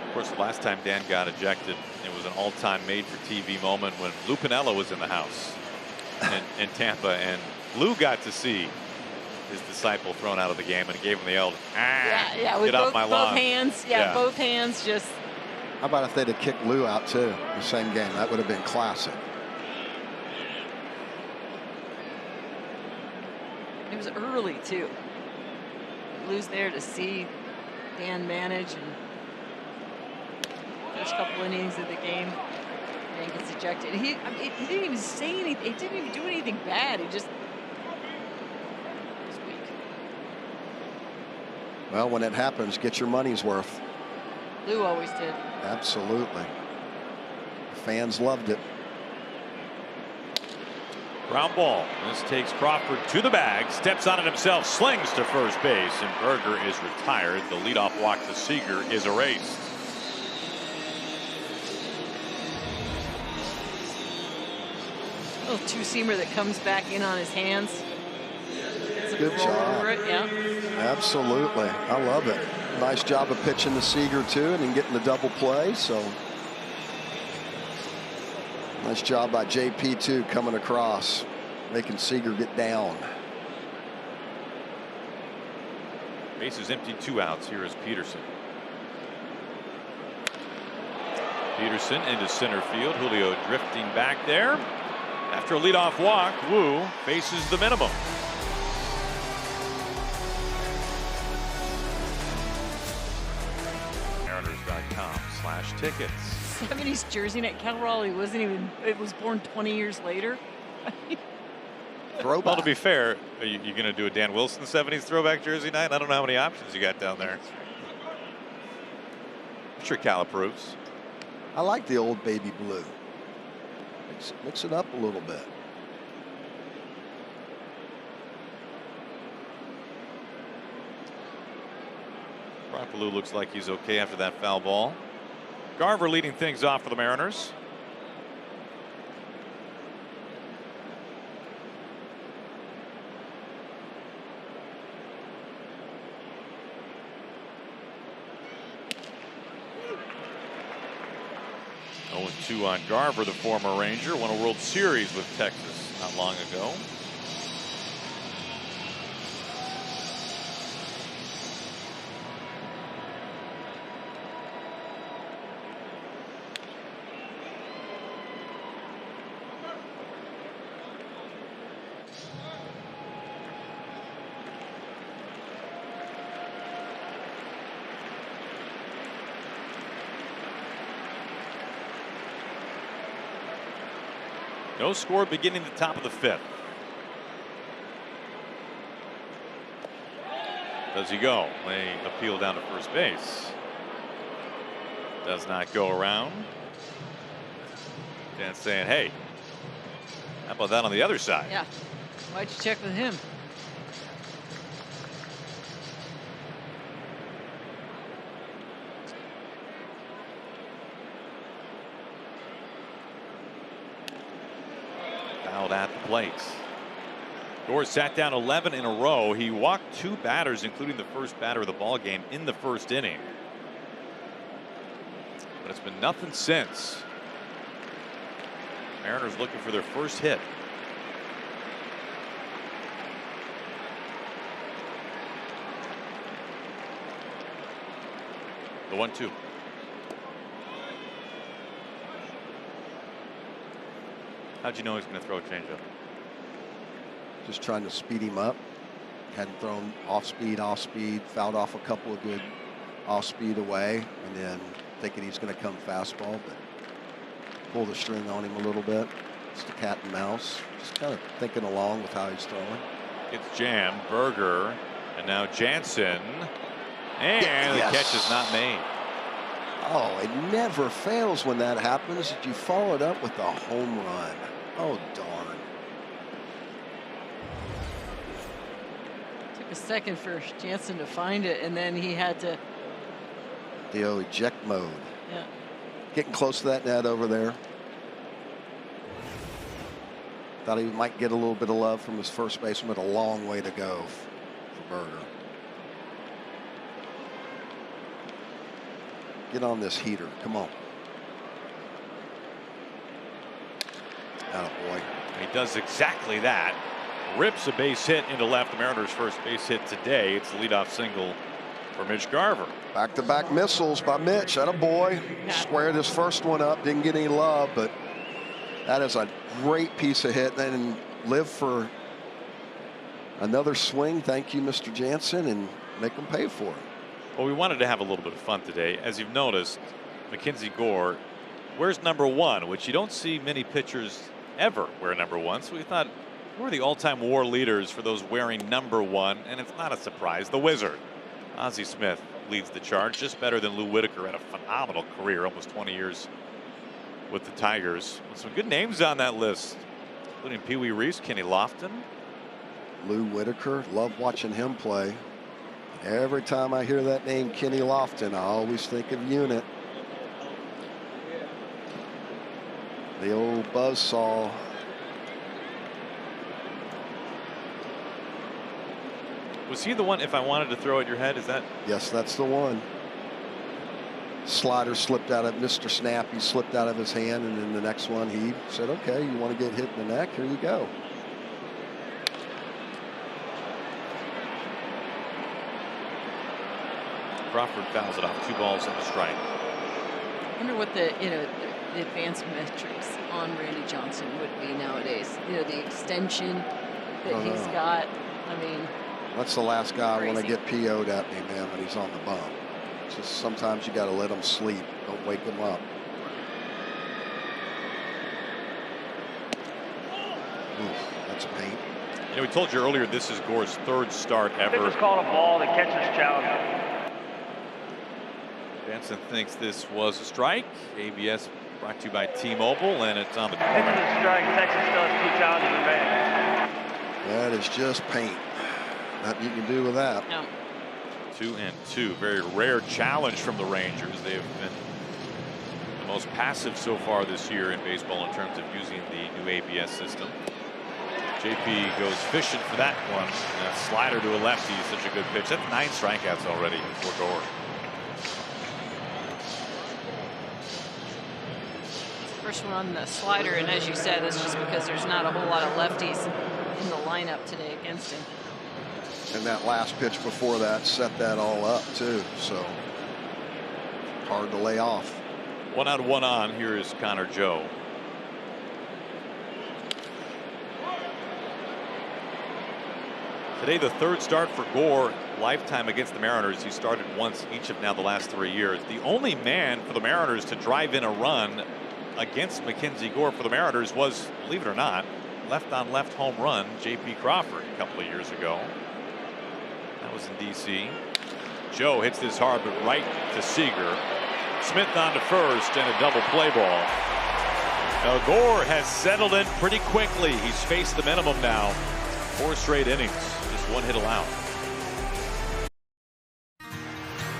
S1: Of course, the last time Dan got ejected, it was an all-time made-for-TV moment when Lou Piniella was in the house in Tampa, and Lou got to see his disciple thrown out of the game, and he gave him the yell,
S2: with
S1: get off my lawn.
S2: Both hands, both hands just.
S5: how about if they'd have kicked Lou out too, the same game? That would have been classic.
S2: It was early too. Lou's there to see Dan manage, and first couple innings of the game, Dan gets ejected. He didn't even say anything. He didn't even do anything bad. He just was weak.
S5: Well, when it happens, get your money's worth.
S2: Lou always did.
S5: Absolutely. The fans loved it.
S1: Ground ball. This takes Crawford to the bag, steps on it himself, slings to first base, and Berger is retired. The leadoff walk to Seager is erased.
S2: Little two-seamer that comes back in on his hands.
S5: Good job.
S2: Over it, yeah.
S5: Absolutely. I love it. Nice job of pitching to Seager too, and then getting the double play. So nice job by JP too, coming across, making Seager get down.
S1: Bases empty, 2 outs. Here is Peterson. Peterson into center field. Julio drifting back there. After a leadoff walk, Wu faces the minimum. Mariners.com/tickets.
S2: 70s jersey net. Cal Raleigh wasn't even. It was born 20 years later.
S5: Throwback.
S1: Well, to be fair, are you going to do a Dan Wilson 70s throwback jersey night? I don't know how many options you got down there. I'm sure Cal approves.
S5: I like the old baby blue. Mix it up a little bit.
S1: Brock Ballou looks like he's okay after that foul ball. Garver leading things off for the Mariners. Two on Garver, the former Ranger, won a World Series with Texas not long ago. No score beginning the top of the 5th. Does he go? They appeal down to first base. Does not go around. Dan's saying, hey, how about that on the other side?
S2: Yeah. Why'd you check with him?
S1: Fouled at the plate. Gore sat down 11 in a row. He walked 2 batters, including the first batter of the ball game in the first inning. but it's been nothing since. Mariners looking for their first hit. The 1-2. How'd you know he's going to throw a changeup?
S5: Just trying to speed him up. Hadn't thrown off speed, fouled off a couple of good off speed away, and then thinking he's going to come fastball, but pull the string on him a little bit. Just a cat and mouse. Just kind of thinking along with how he's throwing.
S1: It's jammed. Berger, and now Jansen. And
S5: yes.
S1: The catch is not made.
S5: Oh, it never fails when that happens. You follow it up with a home run. Oh, darn.
S2: Took a second for Jansen to find it, and then he had to.
S5: The eject mode.
S2: Yeah.
S5: Getting close to that net over there. Thought he might get a little bit of love from his first baseman, but a long way to go for Berger. Get on this heater. Come on. Attaboy.
S1: He does exactly that. Rips a base hit into left. The Mariners' first base hit today. It's the leadoff single for Mitch Garver.
S5: Back-to-back missiles by Mitch. Attaboy. Squared his first one up. Didn't get any love, but that is a great piece of hit. And live for another swing. Thank you, Mr. Jansen, and make them pay for it.
S1: Well, we wanted to have a little bit of fun today. As you've noticed, Mackenzie Gore wears number 1, which you don't see many pitchers ever wear number 1. So we thought, who are the all-time WAR leaders for those wearing number 1? And it's not a surprise. The Wizard, Ozzie Smith, leads the charge. Just better than Lou Whitaker. Had a phenomenal career, almost 20 years with the Tigers. With some good names on that list, including Pee Wee Reese, Kenny Lofton.
S5: Lou Whitaker, love watching him play. Every time I hear that name, Kenny Lofton, I always think of Unit. The old buzzsaw.
S1: Was he the one, if I wanted to throw at your head, is that?
S5: Yes, that's the one. Slider slipped out of Mr. Snappy, slipped out of his hand, and then the next one he said, okay, you want to get hit in the neck? Here you go.
S1: Crawford fouls it off. 2 balls and a strike.
S2: I wonder what the the advanced metrics on Randy Johnson would be nowadays. The extension that he's got. I mean,
S5: that's the last guy I want to
S2: crazy.
S5: get PO'd at me, man, when he's on the bump. It's just sometimes you got to let him sleep. Don't wake him up. Oof, that's a pain.
S1: We told you earlier this is Gore's 3rd start ever.
S4: Pitcher's called a ball. The catcher's challenge.
S1: Jansen thinks this was a strike. ABS brought to you by T-Mobile, and it's on the
S4: Pitcher's
S1: corner.
S4: a strike. Texas still has 2 challenges remaining.
S5: That is just paint. Nothing you can do with that.
S2: no.
S1: 2-2. Very rare challenge from the Rangers. They've been the most passive so far this year in baseball in terms of using the new ABS system. JP goes fishing for that one. And a slider to a lefty. Such a good pitch. That's 9 strikeouts already for Gore.
S2: First one on the slider, and as you said, that's just because there's not a whole lot of lefties in the lineup today against him.
S5: And that last pitch before that set that all up too, so hard to lay off.
S1: 1 out, 1 on. Here is Connor Joe. Today, the 3rd start for Gore, lifetime against the Mariners. He started once each of now the last 3 years. The only man for the Mariners to drive in a run against Mackenzie Gore for the Mariners was, believe it or not, left-on-left home run, J.P. Crawford a couple of years ago. That was in D.C. Joe hits this hard, but right to Seager. Smith on to first, and a double play ball. Now Gore has settled in pretty quickly. He's faced the minimum now. 4 straight innings, just 1 hit allowed.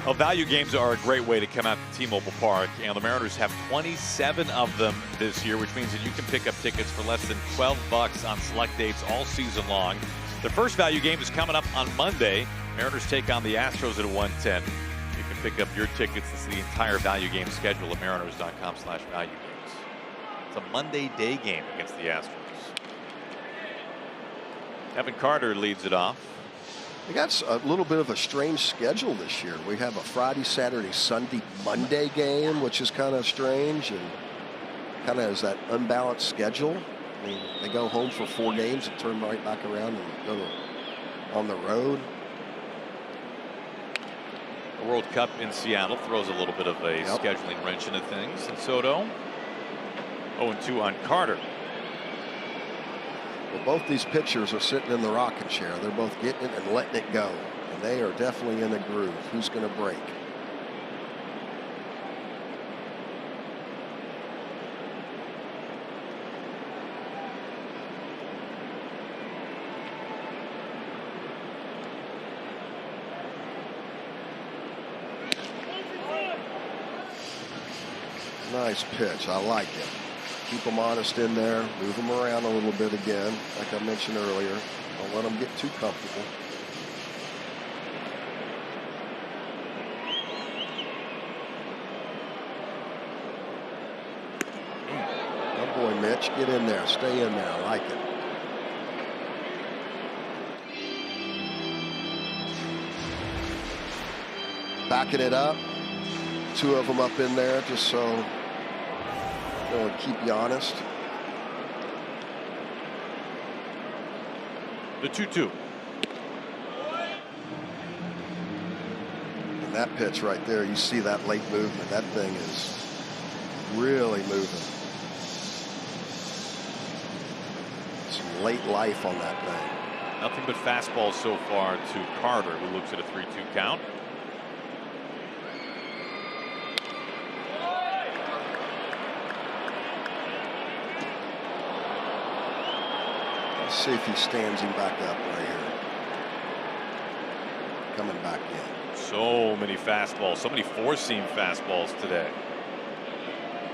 S1: Well, value games are a great way to come out to T-Mobile Park, and the Mariners have 27 of them this year, which means that you can pick up tickets for less than $12 on select dates all season long. The first value game is coming up on Monday. Mariners take on the Astros at 1:10. You can pick up your tickets to see the entire value game schedule at mariners.com/value games. It's a Monday day game against the Astros. Evan Carter leads it off.
S5: They got a little bit of a strange schedule this year. We have a Friday, Saturday, Sunday, Monday game, which is kind of strange and kind of is that unbalanced schedule. I mean, they go home for 4 games and turn right back around and go on the road.
S1: The World Cup in Seattle throws a little bit of a scheduling wrench into things. And Soto 0-2 on Carter.
S5: Well, both these pitchers are sitting in the rocking chair. They're both getting it and letting it go. And they are definitely in a groove. Who's going to break? Nice pitch. I like it. Keep them honest in there. Move them around a little bit again, like I mentioned earlier. Don't let them get too comfortable. Good boy, Mitch. Get in there. Stay in there. I like it. Backing it up. 2 of them up in there just so they'll keep you honest.
S1: The 2-2.
S5: And that pitch right there, you see that late movement. That thing is really moving. Some late life on that thing.
S1: Nothing but fastballs so far to Carter, who looks at a 3-2 count.
S5: See if he stands him back up right here. Coming back in.
S1: So many fastballs, so many 4-seam fastballs today.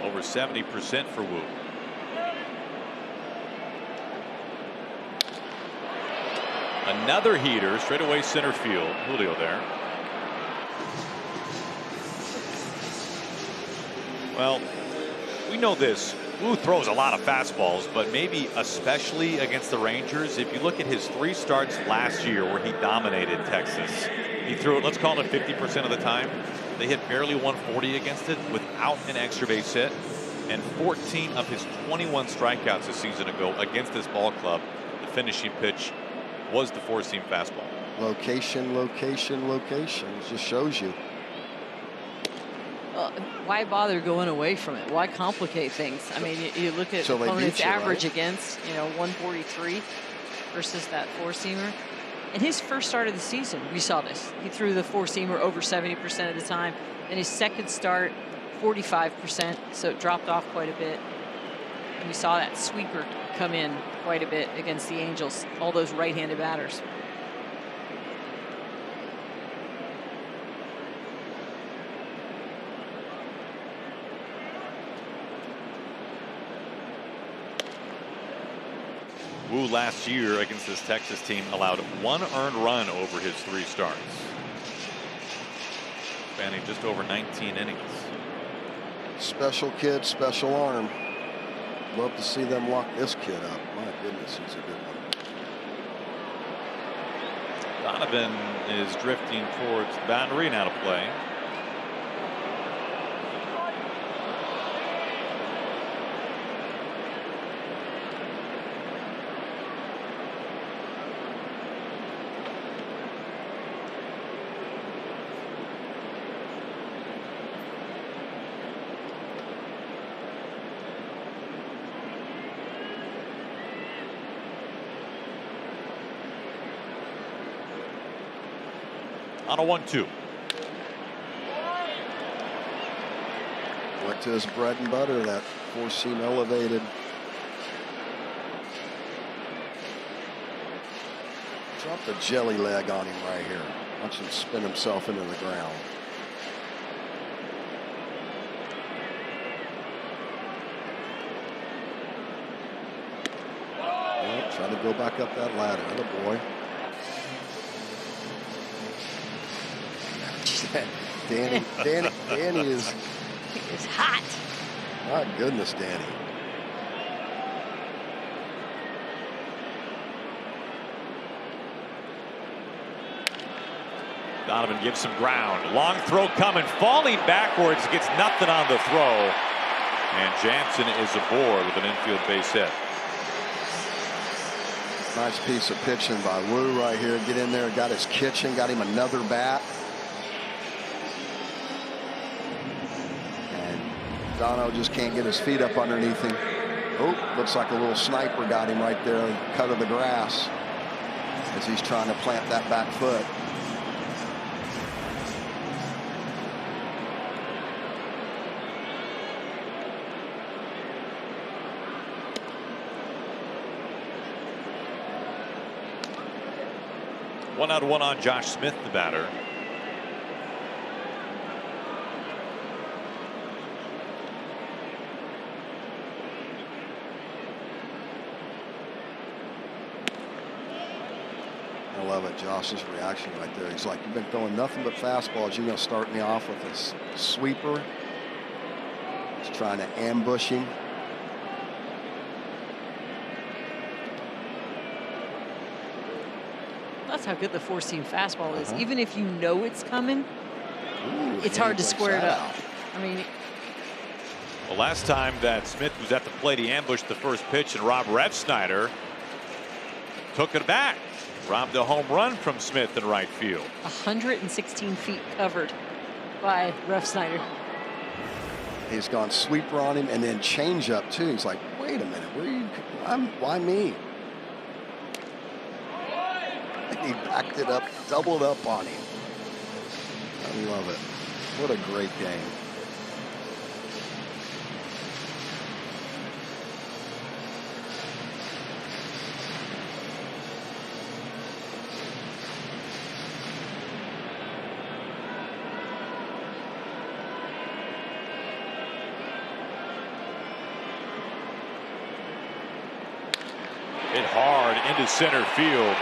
S1: Over 70% for Wu. Another heater, straightaway center field. Julio there. Well, we know this. Wu throws a lot of fastballs, but maybe especially against the Rangers. If you look at his 3 starts last year where he dominated Texas, he threw it, let's call it 50% of the time. They hit barely 140 against it without an extra base hit. And 14 of his 21 strikeouts a season ago against this ball club, the finishing pitch was the 4-seam fastball.
S5: Location, location, location. It just shows you.
S2: Why bother going away from it? Why complicate things? I mean, you look at opponent's average against, 143 versus that 4-seamer. In his first start of the season, we saw this. He threw the 4-seamer over 70% of the time. In his second start, 45%, so it dropped off quite a bit. And we saw that sweeper come in quite a bit against the Angels, all those right-handed batters.
S1: Wu last year against this Texas team allowed 1 earned run over his 3 starts, spanning just over 19 innings.
S5: Special kid, special arm. Love to see them lock this kid up. My goodness, he's a good one.
S1: Donovan is drifting towards the boundary, now to play. On a 1-2.
S5: Went to his bread and butter, that 4-seam elevated. Dropped a jelly leg on him right here. Watch him spin himself into the ground. Well, try to go back up that ladder. Atta boy. Danny is
S2: It's hot.
S5: my goodness, Danny.
S1: Donovan gives some ground. Long throw coming, falling backwards, gets nothing on the throw. And Jansen is aboard with an infield base hit.
S5: Nice piece of pitching by Woo right here. Get in there, got his kitchen, got him another bat. And Dono just can't get his feet up underneath him. Oh, looks like a little sniper got him right there, cut of the grass, as he's trying to plant that back foot.
S1: One out, one on Josh Smith, the batter.
S5: I love it, Josh's reaction right there. He's like, you've been throwing nothing but fastballs. You're going to start me off with a sweeper. He's trying to ambush him.
S2: That's how good the four-seam fastball is. Even if you know it's coming, it's hard to square it up. I mean,
S1: The last time that Smith was at the plate, he ambushed the first pitch, and Rob Refsnyder took it back. Robbed a home run from Smith in right field.
S2: 116 feet covered by Refsnyder.
S5: He's gone sweeper on him and then change up too. He's like, wait a minute, where are you? Why me? And he backed it up, doubled up on him. I love it. What a great game.
S1: Hit hard into center field.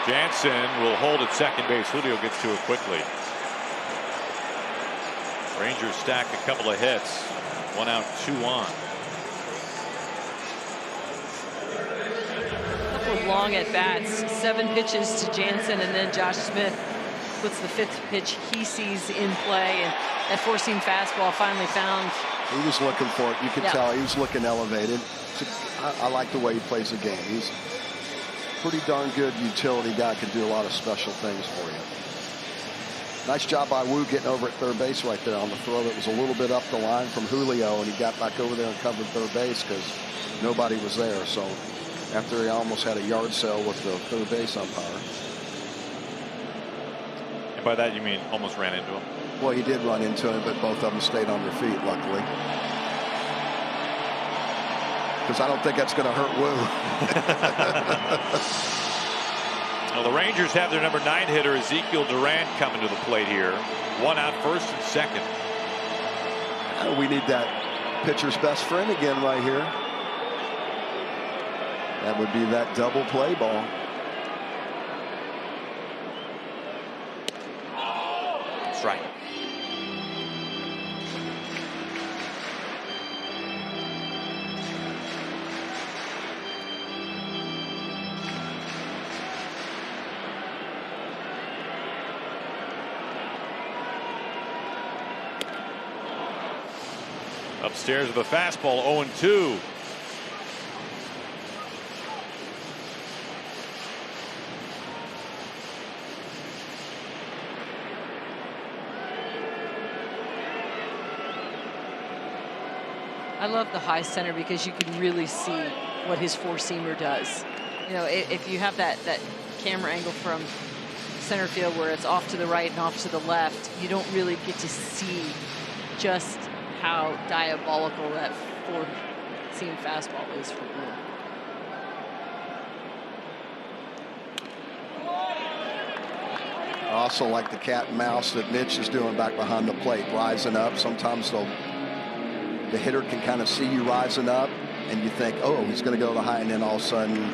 S1: Jansen will hold at second base. Julio gets to it quickly. Rangers stack a couple of hits. 1 out, 2 on.
S2: A couple of long at bats. 7 pitches to Jansen, and then Josh Smith puts the 5th pitch he sees in play, and that four-seam fastball finally found.
S5: He was looking for it. You could tell he was looking elevated. I like the way he plays the game. He's a pretty darn good utility guy. Can do a lot of special things for you. Nice job by Woo getting over at third base right there on the throw that was a little bit up the line from Julio, and he got back over there and covered third base because nobody was there. So after he almost had a yard sale with the third base umpire.
S1: And by that you mean almost ran into him?
S5: Well, he did run into him, but both of them stayed on their feet, luckily. Because I don't think that's going to hurt Woo.
S1: Well, the Rangers have their number 9 hitter Ezekiel Duran coming to the plate here. 1 out, first and second.
S5: We need that pitcher's best friend again right here. That would be that double play ball.
S1: That's right. Upstairs with a fastball, 0-2.
S2: I love the high center because you can really see what his four-seamer does. You know, if you have that camera angle from center field where it's off to the right and off to the left, you don't really get to see just how diabolical that four-seam fastball is for Woo.
S5: I also like the cat and mouse that Mitch is doing back behind the plate, rising up. Sometimes the hitter can kind of see you rising up, and you think, oh, he's going to go to the high, and then all of a sudden,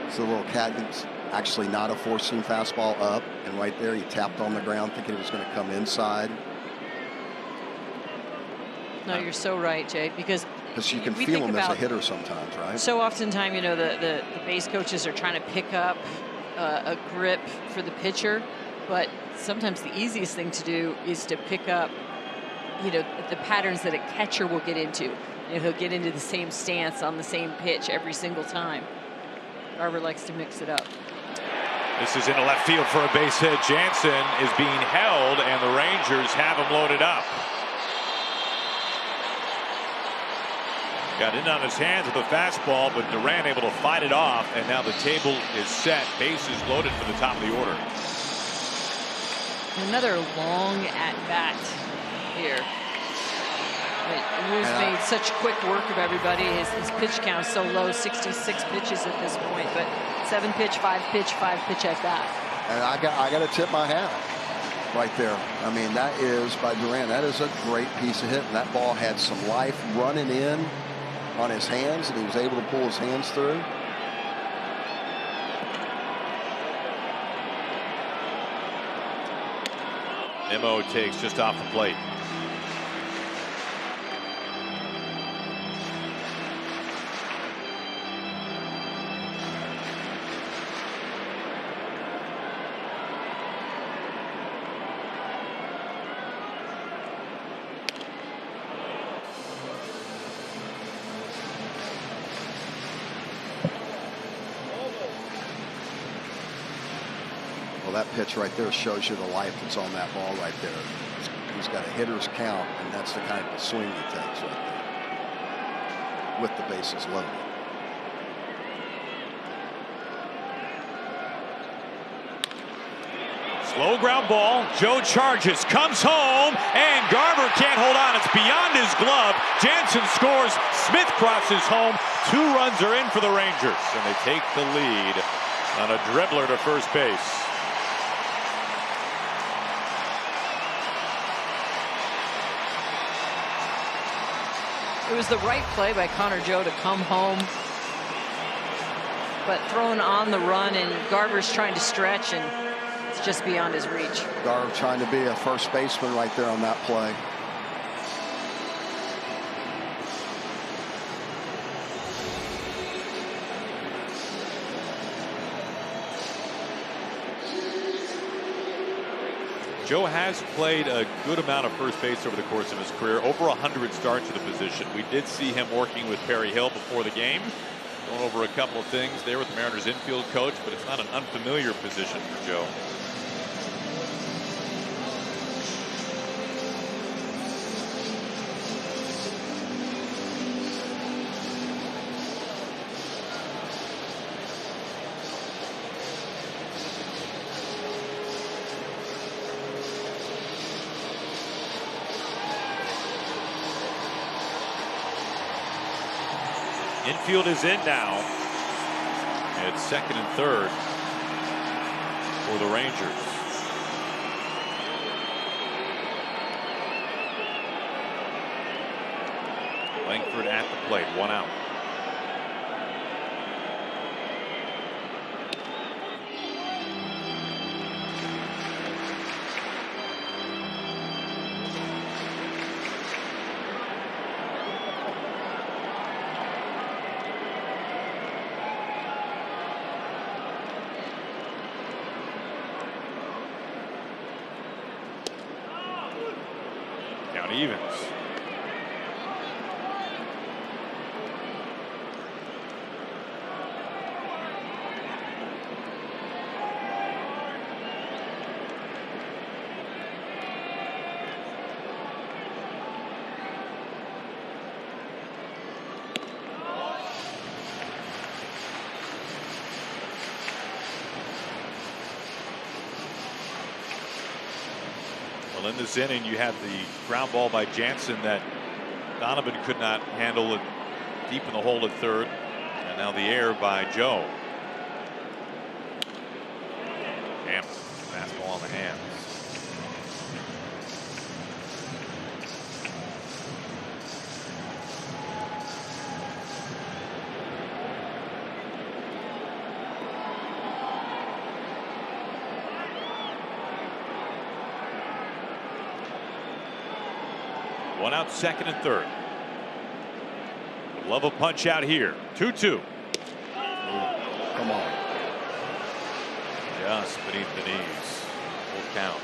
S5: it's a little cat. Actually not a four-seam fastball up, and right there he tapped on the ground thinking it was going to come inside.
S2: No, you're so right, Jay, because
S5: you can feel him as a hitter sometimes, right?
S2: So oftentimes, you know, the base coaches are trying to pick up a grip for the pitcher, but sometimes the easiest thing to do is to pick up, you know, the patterns that a catcher will get into. You know, he'll get into the same stance on the same pitch every single time. Garver likes to mix it up.
S1: This is into left field for a base hit. Jansen is being held, and the Rangers have him loaded up. Got in on his hands with a fastball, but Duran able to fight it off, and now the table is set. Bases loaded for the top of the order.
S2: Another long at-bat here. Wu's made such quick work of everybody. His pitch count is so low, 66 pitches at this point, but 7 pitch, 5 pitch, 5 pitch at bat.
S5: And I got to tip my hat right there. I mean, that is by Duran. That is a great piece of hitting. That ball had some life running in on his hands, and he was able to pull his hands through.
S1: Nimmo takes just off the plate.
S5: That pitch right there shows you the life that's on that ball right there. He's got a hitter's count, and that's the kind of swing he takes right there with the bases loaded.
S1: Slow ground ball. Joe charges, comes home, and Garver can't hold on. It's beyond his glove. Jansen scores. Smith crosses home. 2 runs are in for the Rangers, and they take the lead on a dribbler to first base.
S2: It was the right play by Connor Joe to come home, but thrown on the run, and Garver's trying to stretch, and it's just beyond his reach.
S5: Garver trying to be a first baseman right there on that play.
S1: Joe has played a good amount of first base over the course of his career, over 100 starts at the position. We did see him working with Perry Hill before the game, going over a couple of things there with the Mariners infield coach, but it's not an unfamiliar position for Joe. Infield is in now. It's second and third for the Rangers. Langford at the plate, 1 out. Evans. Well, in this inning, you have the ground ball by Jansen that Donovan could not handle it deep in the hole at third. And now the air by Joe. Damn, fastball on the hands. One out, second and third. Would love a punch out here. 2-2.
S5: Come on.
S1: Just beneath the knees. Full count.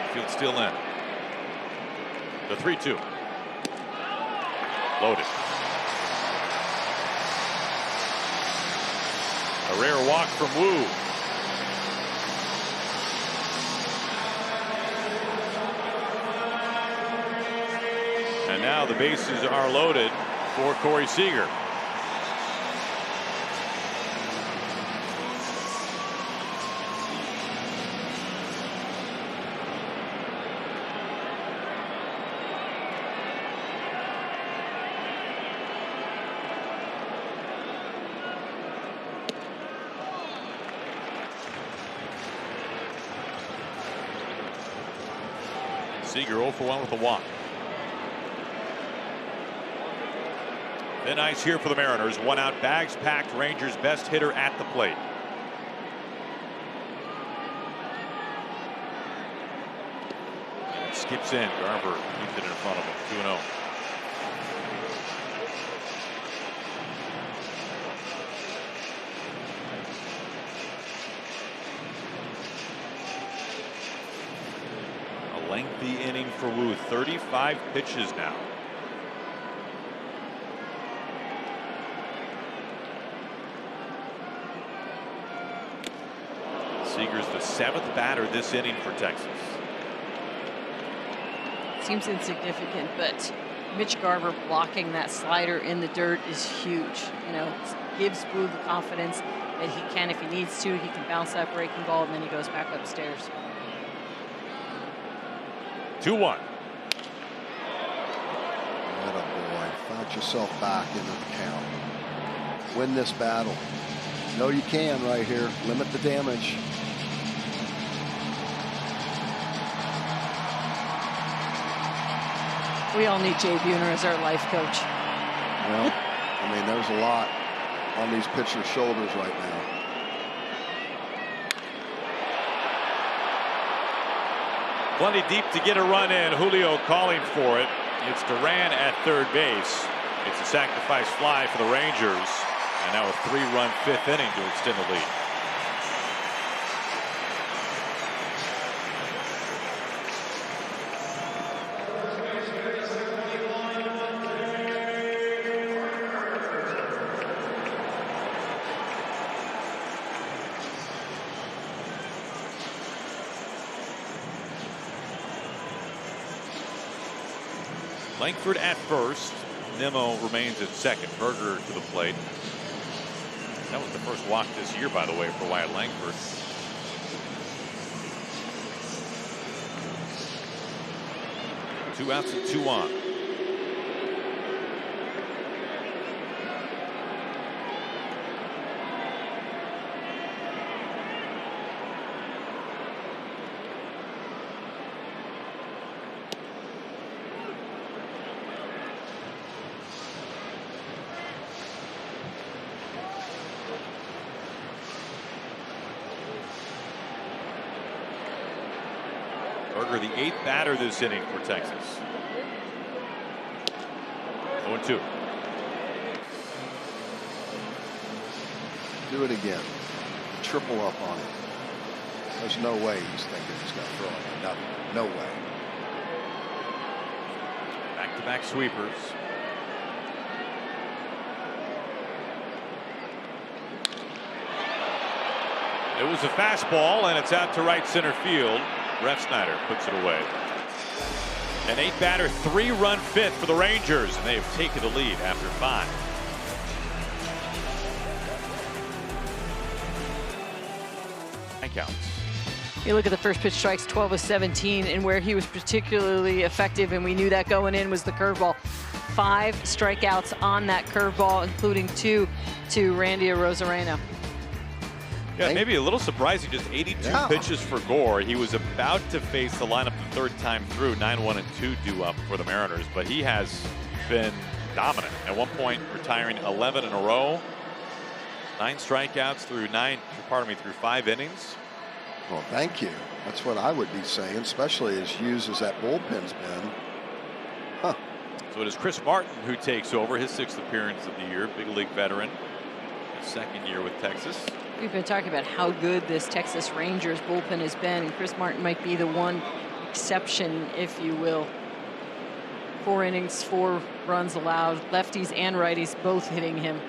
S1: Infield still in. The 3-2. Loaded. A rare walk from Woo. And now the bases are loaded for Corey Seager. Seager 0 for 1 with a walk. Thin ice here for the Mariners. One out, bags packed. Rangers' best hitter at the plate. And it skips in. Garver keeps it in front of him. 2-0. A lengthy inning for Woo. 35 pitches now. Seager's the 7th batter this inning for Texas.
S2: Seems insignificant, but Mitch Garver blocking that slider in the dirt is huge. You know, gives Woo the confidence that he can, if he needs to, he can bounce that breaking ball, and then he goes back upstairs.
S1: 2-1.
S5: Attaboy. Find yourself back into the count. Win this battle. No, you can right here. Limit the damage.
S2: We all need Jay Buhner as our life coach.
S5: Well, I mean, there's a lot on these pitchers' shoulders right now.
S1: Plenty deep to get a run in. Julio calling for it. It's Duran at third base. It's a sacrifice fly for the Rangers. And now a 3-run 5th inning to extend the lead. Langford at first. Nimmo remains at second. Berger to the plate. That was the first walk this year, by the way, for Wyatt Langford. Two outs and 2 on. Berger, the 8th batter this inning for Texas. 0-2.
S5: Do it again. Triple up on it. There's no way he's thinking he's going to throw it. Nothing. No way.
S1: Back-to-back sweepers. It was a fastball, and it's out to right center field. Refsnyder puts it away. An 8-batter, 3-run 5th for the Rangers, and they have taken the lead after 5. Counts.
S2: You look at the first pitch strikes, 12 of 17, and where he was particularly effective, and we knew that going in, was the curveball. 5 strikeouts on that curveball, including 2 to Randy Arozarena.
S1: Yeah, maybe a little surprising, just 82 pitches for Gore. He was about to face the lineup the 3rd time through, 9-1 and 2 due up for the Mariners, but he has been dominant. At one point, retiring 11 in a row. 9 strikeouts through 5 innings.
S5: Well, thank you. That's what I would be saying, especially as used as that bullpen's been. Huh.
S1: So it is Chris Martin who takes over, his 6th appearance of the year. Big league veteran. His 2nd year with Texas.
S2: We've been talking about how good this Texas Rangers bullpen has been, and Chris Martin might be the one exception, if you will. 4 innings, 4 runs allowed, lefties and righties both hitting him.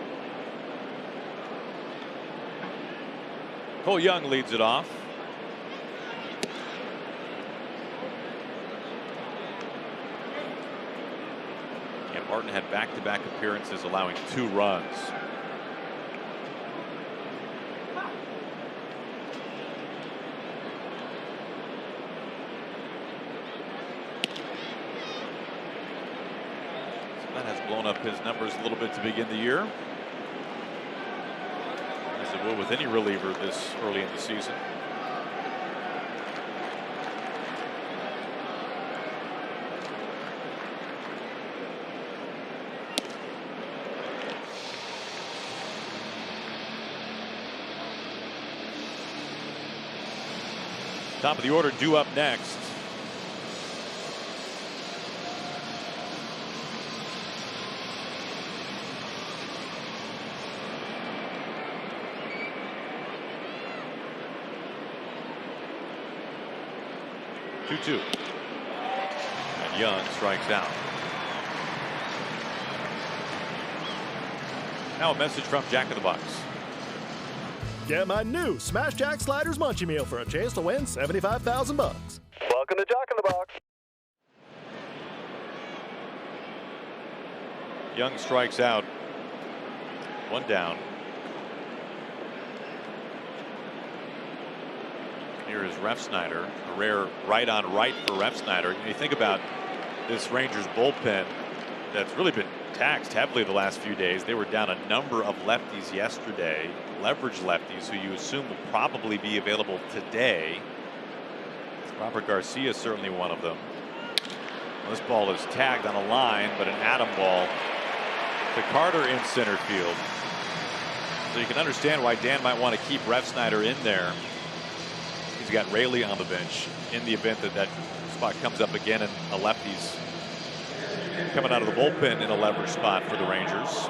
S1: Cole Young leads it off. And Martin had back-to-back appearances allowing 2 runs. That has blown up his numbers a little bit to begin the year, as it will with any reliever this early in the season. Top of the order due up next. Two. And Young strikes out. Now a message from Jack in the Box.
S6: Get my new Smash Jack Sliders Munchie Meal for a chance to win $75,000.
S4: Welcome to Jack in the Box.
S1: Young strikes out. 1 down. Here is Refsnyder, a rare right on right for Refsnyder. You think about this Rangers bullpen that's really been taxed heavily the last few days. They were down a number of lefties yesterday, leverage lefties, who you assume will probably be available today. Robert Garcia certainly one of them. Well, this ball is tagged on a line, but an atom ball to Carter in center field. So you can understand why Dan might want to keep Refsnyder in there. He's got Raley on the bench in the event that spot comes up again and a lefty's coming out of the bullpen in a leverage spot for the Rangers.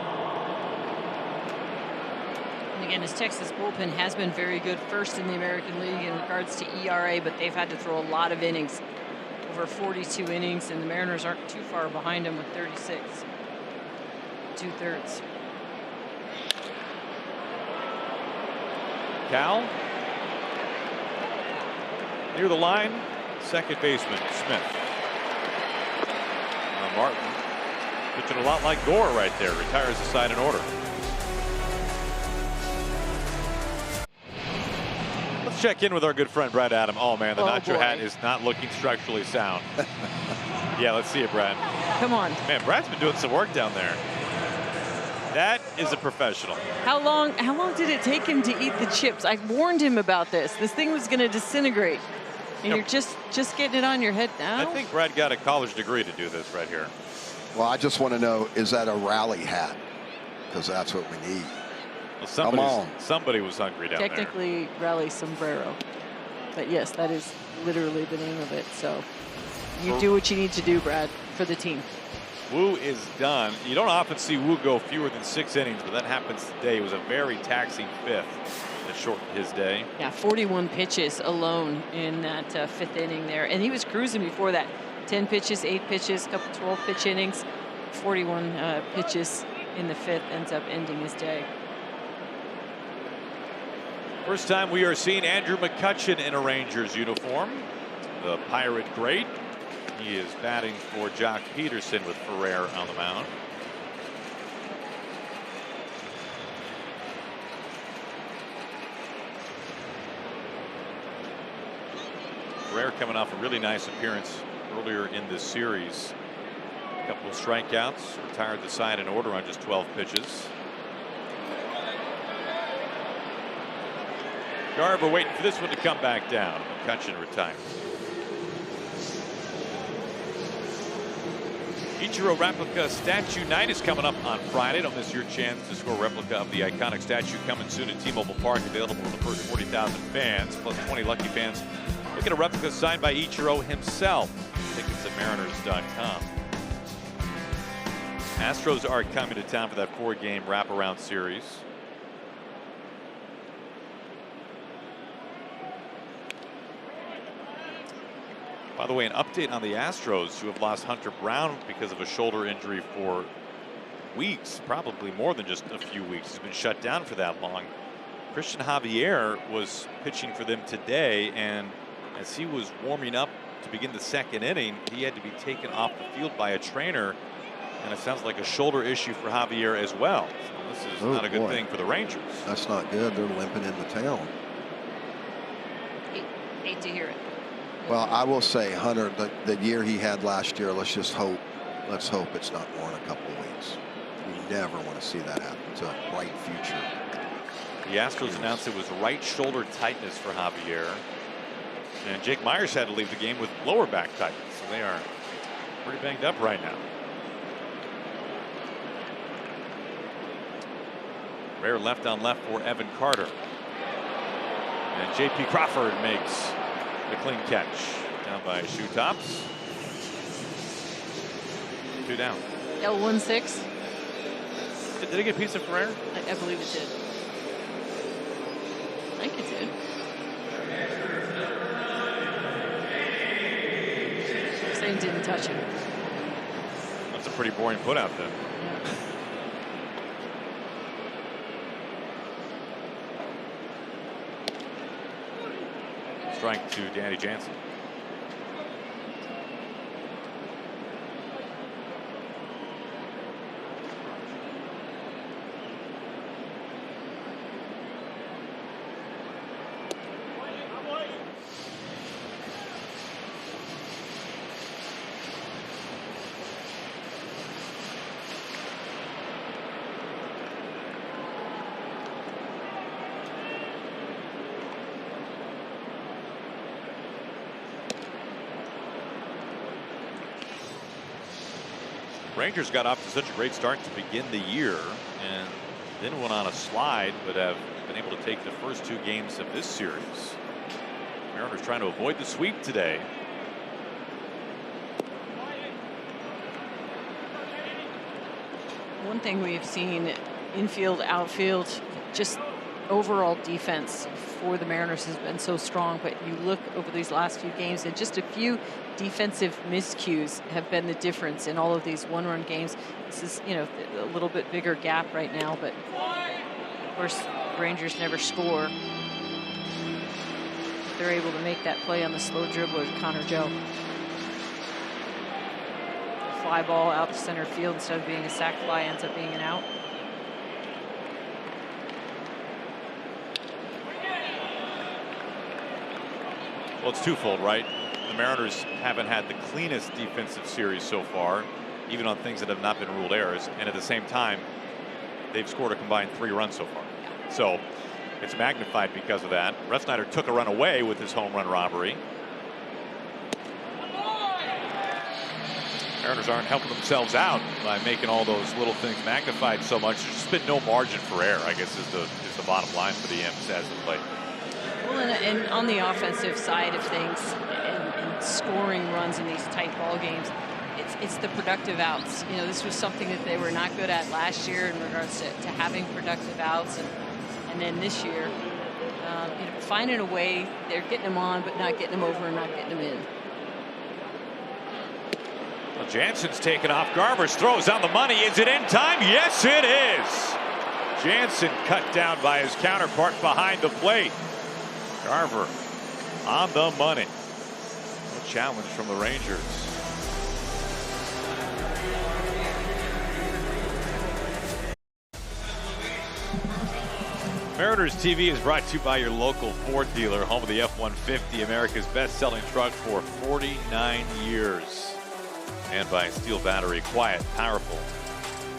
S2: And again, this Texas bullpen has been very good, first in the American League in regards to ERA, but they've had to throw a lot of innings, over 42 innings, and the Mariners aren't too far behind them with 36, 2/3.
S1: Cal near the line, second baseman Smith. Martin pitching a lot like Gore right there, retires the side in order. Let's check in with our good friend Brad Adam. Oh man, the nacho hat is not looking structurally sound. Yeah, let's see it, Brad.
S2: Come on.
S1: Man, Brad's been doing some work down there. That is a professional.
S2: How long did it take him to eat the chips? I warned him about this. This thing was going to disintegrate. And you're just getting it on your head now?
S1: I think Brad got a college degree to do this right here.
S5: Well, I just want to know, is that a rally hat? Because that's what we need.
S1: Well, somebody was hungry down there.
S2: Technically, rally sombrero. But yes, that is literally the name of it. So you do what you need to do, Brad, for the team.
S1: Wu is done. You don't often see Wu go fewer than 6 innings, but that happens today. It was a very taxing 5th that shortened his day. Yeah,
S2: 41 pitches alone in that 5th inning there. And he was cruising before that. 10 pitches, 8 pitches, couple 12 pitch innings, 41 pitches in the 5th, ends up ending his day.
S1: First time we are seeing Andrew McCutchen in a Rangers uniform. The Pirate great. He is batting for Jock Peterson with Ferrer on the mound. Ferrer coming off a really nice appearance earlier in this series. A couple of strikeouts, retired the side in order on just 12 pitches. Garver waiting for this one to come back down. McCutchen retired. Ichiro replica statue night is coming up on Friday. Don't miss your chance to score a replica of the iconic statue coming soon at T-Mobile Park. Available to the first 40,000 fans, plus 20 lucky fans. Look at a replica signed by Ichiro himself. Tickets at Mariners.com. Astros are coming to town for that 4-game wraparound series. By the way, an update on the Astros, who have lost Hunter Brown because of a shoulder injury for weeks, probably more than just a few weeks. He's been shut down for that long. Christian Javier was pitching for them today, and as he was warming up to begin the 2nd inning, he had to be taken off the field by a trainer, and it sounds like a shoulder issue for Javier as well. So this is not a good thing for the Rangers.
S5: That's not good. They're limping into town.
S2: Hate to hear it.
S5: Well, I will say, Hunter, the year he had last year, let's hope it's not more than a couple of weeks. We never want to see that happen. It's a bright future.
S1: The Astros announced it was right shoulder tightness for Javier. And Jake Myers had to leave the game with lower back tightness. So they are pretty banged up right now. Rare left on left for Evan Carter. And J.P. Crawford makes the clean catch down by Shoe Tops. 2 down.
S2: L16.
S1: Did it get a piece of Ferrer?
S2: I believe it did. I think it did. Saying didn't touch it.
S1: That's a pretty boring put out then. Strike to Danny Jansen. Rangers got off to such a great start to begin the year and then went on a slide, but have been able to take the first 2 games of this series. Mariners trying to avoid the sweep today.
S2: One thing we've seen infield, outfield, just overall defense for the Mariners has been so strong, but you look over these last few games and just a few defensive miscues have been the difference in all of these 1-run games. This is, you know, a little bit bigger gap right now, but of course Rangers never score. They're able to make that play on the slow dribbler to Connor Joe. Fly ball out to center field instead of being a sac fly ends up being an out.
S1: Well, it's twofold, right? The Mariners haven't had the cleanest defensive series so far, even on things that have not been ruled errors. And at the same time, they've scored a combined 3 runs so far. So it's magnified because of that. Refsnyder took a run away with his home run robbery. Mariners aren't helping themselves out by making all those little things magnified so much. There's just been no margin for error, I guess, is the bottom line for the M's as of late.
S2: Well, and on the offensive side of things, and scoring runs in these tight ball games, it's the productive outs. You know, this was something that they were not good at last year in regards to having productive outs, and then this year, you know, finding a way, they're getting them on, but not getting them over and not getting them in.
S1: Well, Jansen's taken off. Garver's throws on the money. Is it in time? Yes, it is. Jansen cut down by his counterpart behind the plate. Garver on the money. No challenge from the Rangers. Mariners TV is brought to you by your local Ford dealer, home of the F-150, America's best-selling truck for 49 years. And by Steel Battery, quiet, powerful,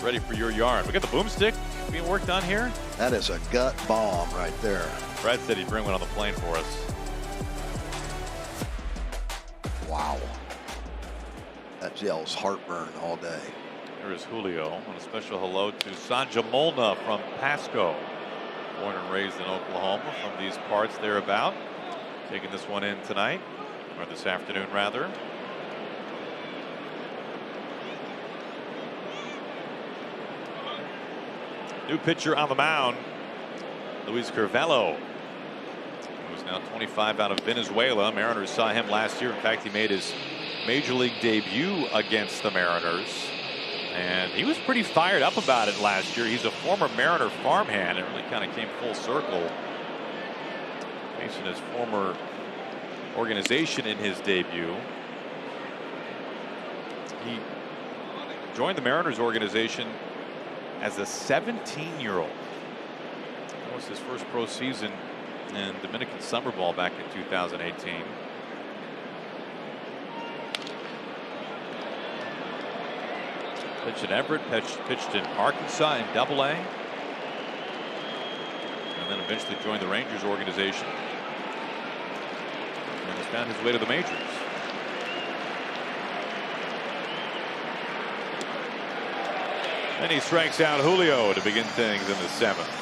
S1: ready for your yard. We got the boomstick being worked on here.
S5: That is a gut bomb right there.
S1: Brad said he'd bring one on the plane for us.
S5: Wow. That yells heartburn all day.
S1: Here is Julio, and a special hello to Sanja Molna from Pasco. Born and raised in Oklahoma, from these parts thereabout. Taking this one in tonight, or this afternoon rather. New pitcher on the mound, Luis Curvelo, who's now 25 out of Venezuela. Mariners saw him last year. In fact, he made his major league debut against the Mariners, and he was pretty fired up about it last year. He's a former Mariner farmhand. It really kind of came full circle, facing his former organization in his debut. He joined the Mariners organization as a 17-year-old. That was his first pro season in Dominican Summer Ball back in 2018. Pitched in Everett, pitched in Arkansas in Double-A, and then eventually joined the Rangers organization, and has found his way to the majors. And he strikes out Julio to begin things in the 7th.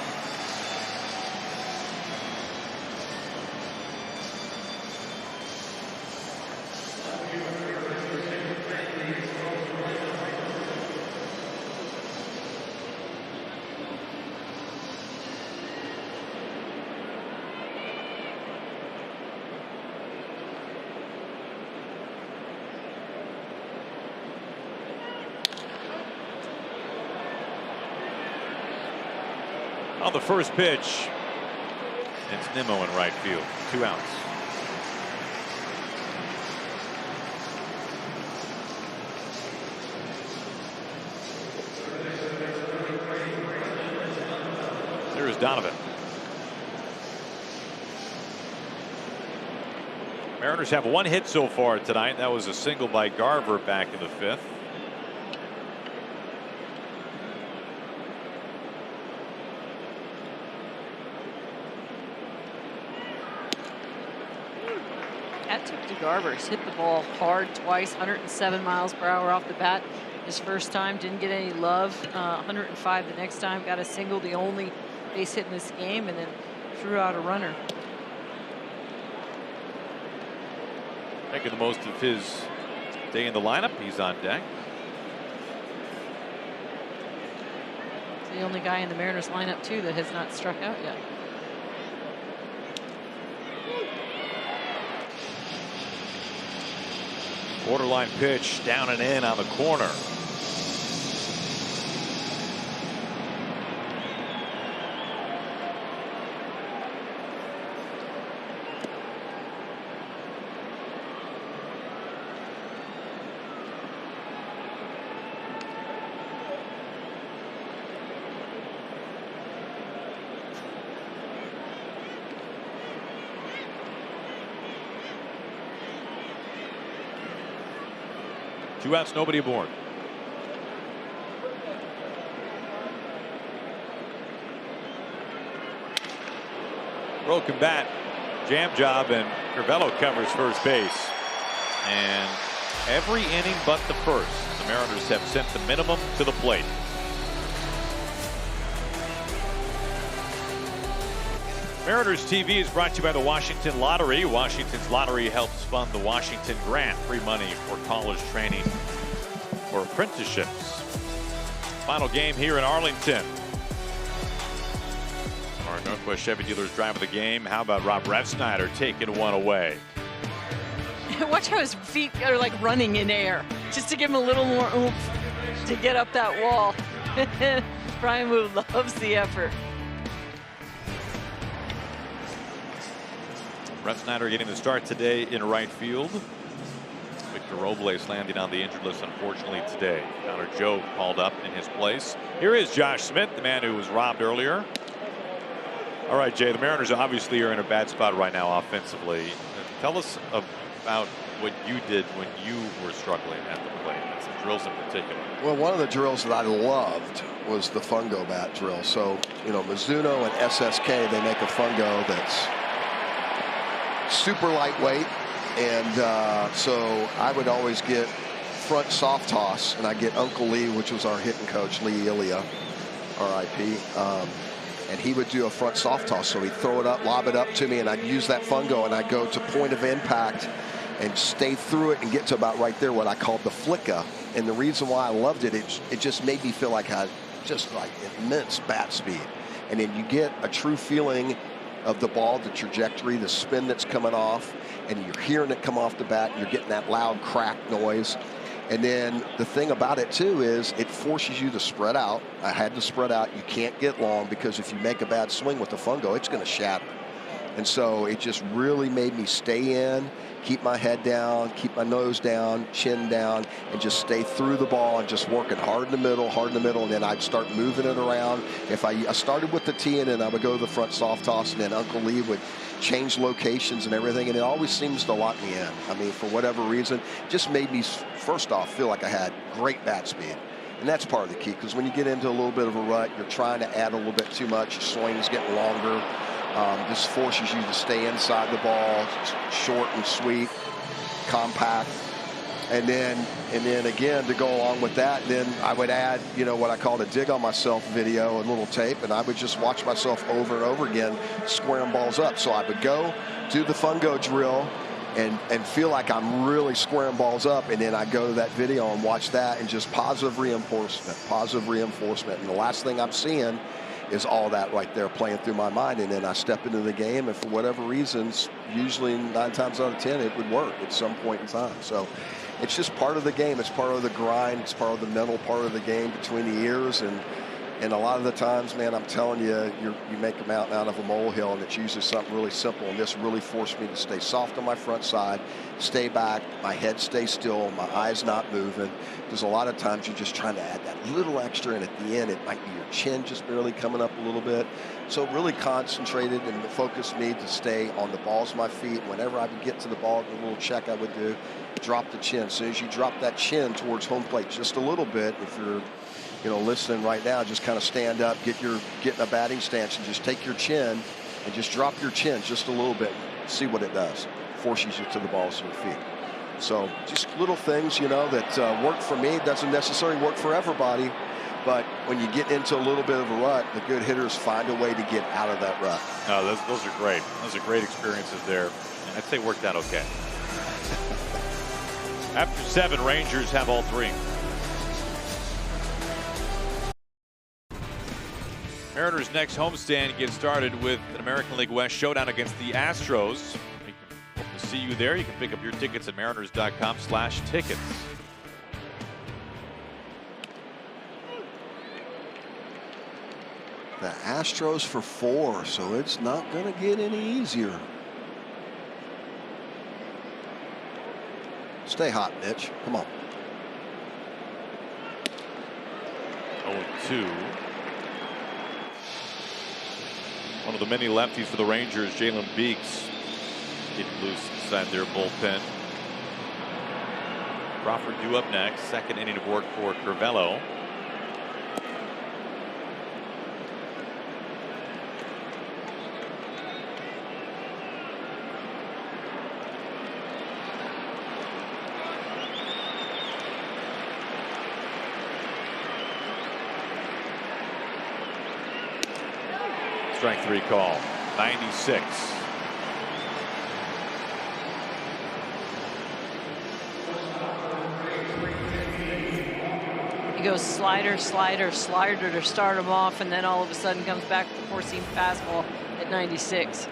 S1: On the first pitch, it's Nimmo in right field. 2 outs. There is Donovan. Mariners have 1 hit so far tonight. That was a single by Garver back in the 5th.
S2: Garver's hit the ball hard twice, 107 miles per hour off the bat his first time, didn't get any love. 105 the next time, got a single, the only base hit in this game, and then threw out a runner.
S1: Making the most of his day in the lineup. He's on deck.
S2: He's the only guy in the Mariners lineup too that has not struck out yet.
S1: Borderline pitch, down and in on the corner. Two outs, nobody aboard. Broken bat, jam job, and Curvelo covers first base. And every inning but the first, the Mariners have sent the minimum to the plate. Mariners TV is brought to you by the Washington Lottery. Washington's lottery helps fund the Washington Grant, free money for college training or apprenticeships. Final game here in Arlington. Our Northwest Chevy dealers driving the game. How about Rob Refsnyder taking one away?
S2: Watch how his feet are like running in air, just to give him a little more oomph to get up that wall. Brian Wu loves the effort.
S1: Refsnyder getting the start today in right field. Victor Robles landing on the injured list, unfortunately, today. Connor Joe called up in his place. Here is Josh Smith, the man who was robbed earlier. All right, Jay, the Mariners obviously are in a bad spot right now offensively. Tell us about what you did when you were struggling at the plate, and some drills in particular.
S5: Well, one of the drills that I loved was the fungo bat drill. So, you know, Mizuno and SSK, they make a fungo that's super lightweight, and so I would always get front soft toss, and I get Uncle Lee, which was our hitting coach, Lee Ilya, R.I.P. And he would do a front soft toss, so he'd throw it up, lob it up to me, and I'd use that fungo, and I'd go to point of impact and stay through it and get to about right there, what I called the flicka. And the reason why I loved it, it just made me feel like I had just like immense bat speed. And then you get a true feeling of the ball, the trajectory, the spin that's coming off, and you're hearing it come off the bat, and you're getting that loud crack noise. And then the thing about it too is it forces you to spread out. I had to spread out. You can't get long, because if you make a bad swing with the fungo, it's going to shatter. And so it just really made me stay in, keep my head down, keep my nose down, chin down, and just stay through the ball and just working hard in the middle, and then I'd start moving it around. If I started with the tee, and then I would go to the front soft toss, and then Uncle Lee would change locations and everything, and it always seems to lock me in. I mean, for whatever reason, just made me, first off, feel like I had great bat speed. And that's part of the key, because when you get into a little bit of a rut, you're trying to add a little bit too much, your swing's getting longer. This forces you to stay inside the ball, short and sweet, compact. And then again, to go along with that, then I would add, you know, what I called a dig on myself video, a little tape, and I would just watch myself over and over again squaring balls up. So I would go do the fungo drill and feel like I'm really squaring balls up, and then I go to that video and watch that, and just positive reinforcement. And the last thing I'm seeing is all that right there playing through my mind. And then I step into the game, and for whatever reasons, usually 9 times out of 10, it would work at some point in time. So it's just part of the game. It's part of the grind. It's part of the mental part of the game between the ears. And a lot of the times, man, I'm telling you, you make a mountain out of a molehill, and it's usually something really simple. And this really forced me to stay soft on my front side, stay back, my head stay still, my eyes not moving. Because a lot of times you're just trying to add that little extra, and at the end, it might be your chin just barely coming up a little bit. So really concentrated and focused me to stay on the balls of my feet. Whenever I would get to the ball, the little check I would do, drop the chin. As soon as you drop that chin towards home plate just a little bit, if you're listening right now, just kind of stand up, get in a batting stance, and just take your chin and just drop your chin just a little bit. See what it does. Forces you to the balls of your feet. So just little things, that work for me. Doesn't necessarily work for everybody, but when you get into a little bit of a rut, the good hitters find a way to get out of that rut.
S1: No, those are great. Those are great experiences there. I'd say worked out okay. After 7, Rangers have all 3. Mariners' next homestand gets started with an American League West showdown against the Astros. We hope to see you there. You can pick up your tickets at mariners.com/tickets.
S5: The Astros for 4, so it's not going to get any easier. Stay hot, Mitch. Come on.
S1: 0-2. One of the many lefties for the Rangers, Jalen Beeks, getting loose inside their bullpen. Crawford due up next. Second inning of work for Curvelo. Strike 3 call. 96.
S2: He goes slider, slider, slider to start him off, and then all of a sudden comes back with the four-seam fastball at 96.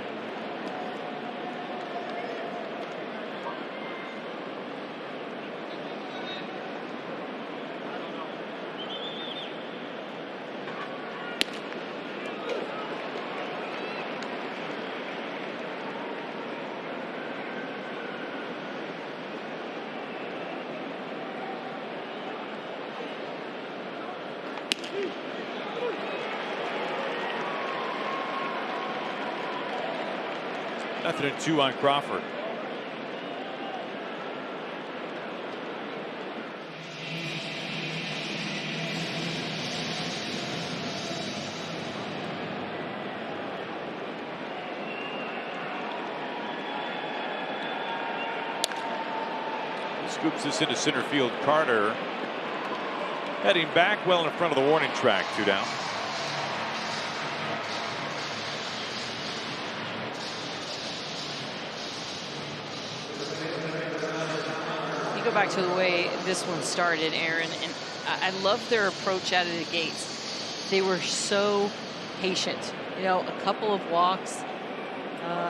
S1: Nothing in 2 on Crawford. scoops this into center field. Carter heading back well in front of the warning track. 2 down.
S2: You go back to the way this one started, Aaron, and I love their approach out of the gates. They were so patient. You know, a couple of walks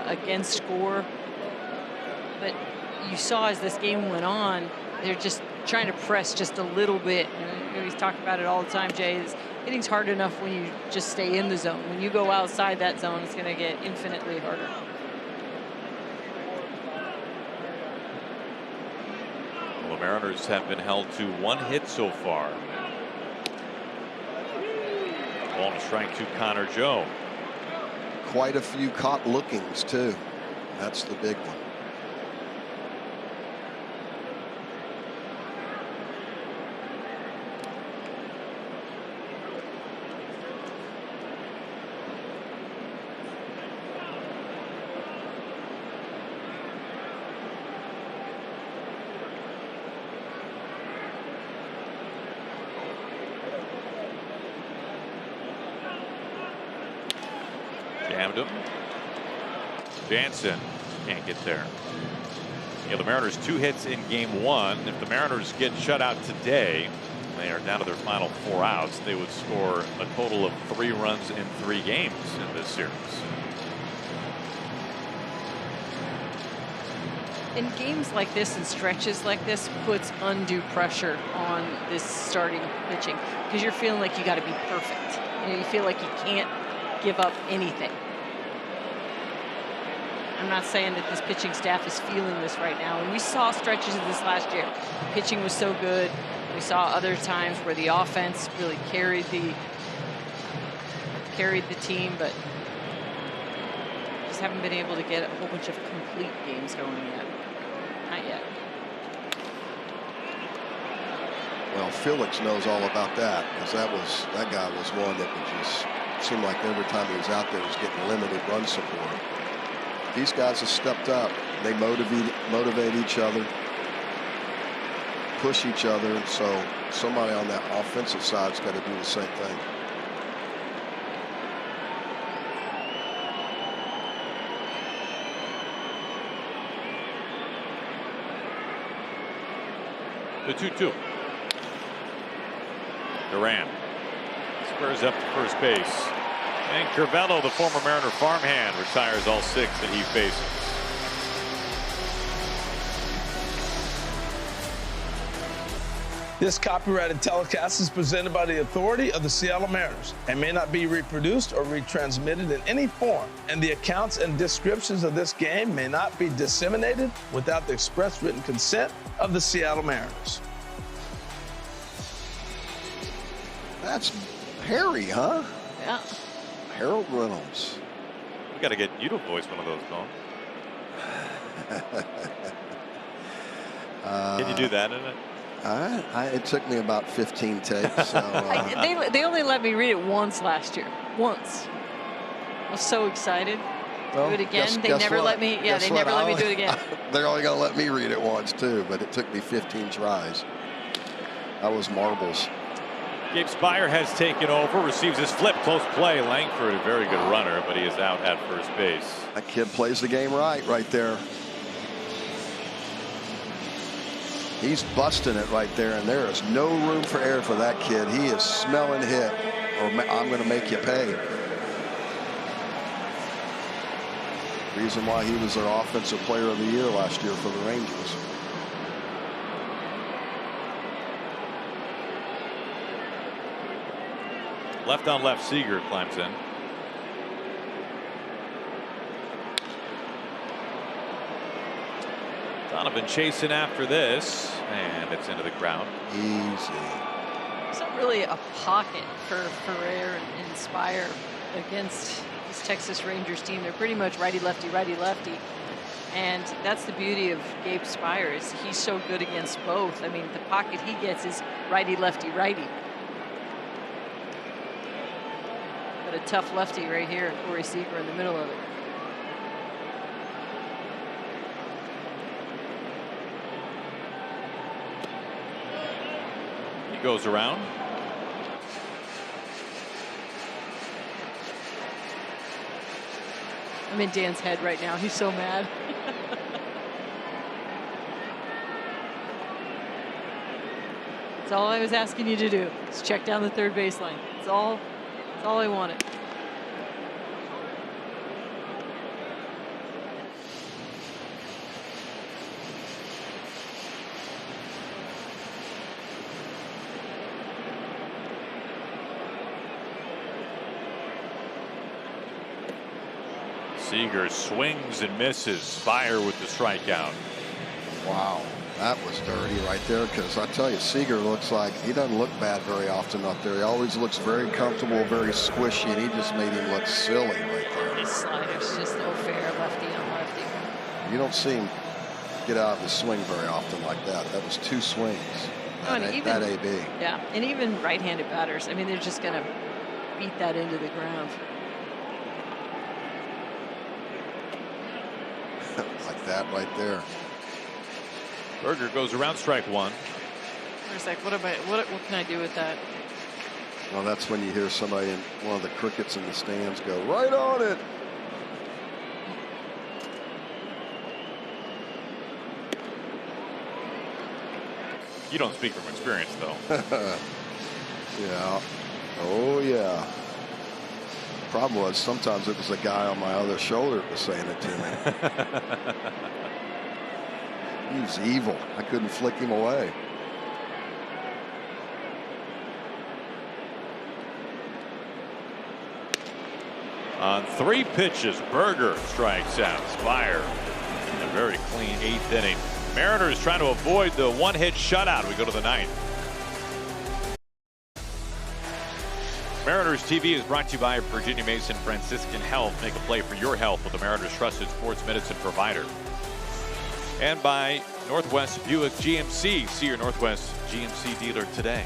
S2: against score, but you saw as this game went on, they're just trying to press just a little bit. And we talk about it all the time, Jay. Hitting's hard enough when you just stay in the zone. When you go outside that zone, it's going to get infinitely harder.
S1: Well, the Mariners have been held to 1 hit so far. Ball and a strike to Connor Joe.
S5: Quite a few caught lookings too. That's the big one.
S1: Jammed him. Jansen can't get there. Yeah, the Mariners 2 hits in game 1. If the Mariners get shut out today, they are down to their final 4 outs. They would score a total of 3 runs in 3 games in this series.
S2: In games like this and stretches like this puts undue pressure on this starting pitching because you're feeling like you got to be perfect. You know, you feel like you can't give up anything. I'm not saying that this pitching staff is feeling this right now. And we saw stretches of this last year. Pitching was so good. We saw other times where the offense really carried the team, but just haven't been able to get a whole bunch of complete games going yet. Not yet.
S5: Well, Felix knows all about that because that guy was one that would just seem like every time he was out there he was getting limited run support. These guys have stepped up. They motivate each other, push each other. So somebody on that offensive side's got to do the same thing.
S1: The 2-2. Duran squares up to first base. And Curvelo, the former Mariner farmhand, retires all 6 that he faces.
S7: This copyrighted telecast is presented by the authority of the Seattle Mariners and may not be reproduced or retransmitted in any form. And the accounts and descriptions of this game may not be disseminated without the express written consent of the Seattle Mariners.
S5: That's Harry, huh?
S2: Yeah.
S5: Harold Reynolds.
S1: We got to get you to voice one of those, Don. Can you do that in it?
S5: It took me about 15 takes. So,
S2: they only let me read it once last year. Once. I was so excited.
S5: well,
S2: do it again.
S5: guess
S2: They never
S5: what?
S2: let me. Yeah,
S5: Guess
S2: they
S5: what?
S2: never let me do it again.
S5: They're only going to let me read it once too, but it took me 15 tries. That was marbles.
S1: Gabe Spire has taken over, receives his flip, close play. Langford, a very good runner, but he is out at first base.
S5: That kid plays the game right there. He's busting it right there, and there is no room for error for that kid. He is smelling hit, or I'm going to make you pay. Reason why he was their offensive player of the year last year for the Rangers.
S1: Left on left, Seager climbs in. Donovan chasing after this, and it's into the ground.
S5: Easy.
S2: It's not really a pocket for Ferrer and Spire against this Texas Rangers team. They're pretty much righty-lefty, righty-lefty. And that's the beauty of Gabe Spire is he's so good against both. I mean, the pocket he gets is righty-lefty, righty. But a tough lefty right here, and Corey Seager in the middle of it.
S1: goes around.
S2: I'm in Dan's head right now. He's so mad. That's all I was asking you to do. Is check down the third baseline. That's all I wanted.
S1: Seager swings and misses. Fire with the strikeout.
S5: Wow, that was dirty right there, because I tell you, Seager looks like he doesn't look bad very often up there. He always looks very comfortable, very squishy, and he just made him look silly right there.
S2: His slider's just no fair, lefty on lefty.
S5: You don't see him get out of the swing very often like that. That was 2 swings. That AB.
S2: Yeah, and even right-handed batters, I mean, they're just going to beat that into the ground.
S5: Like that right there.
S1: Berger goes around, strike 1.
S2: It's like, what can I do with that?
S5: Well, that's when you hear somebody in one of the crickets in the stands go, right on it.
S1: You don't speak from experience, though.
S5: Yeah. Oh, yeah. Problem was, sometimes it was the guy on my other shoulder that was saying it to me. He was evil. I couldn't flick him away.
S1: On 3 pitches, Berger strikes out. Spire in a very clean 8th inning. Mariners trying to avoid the 1-hit shutout. We go to the 9th. Mariners TV is brought to you by Virginia Mason Franciscan Health. Make a play for your health with the Mariners trusted sports medicine provider. And by Northwest Buick GMC. See your Northwest GMC dealer today.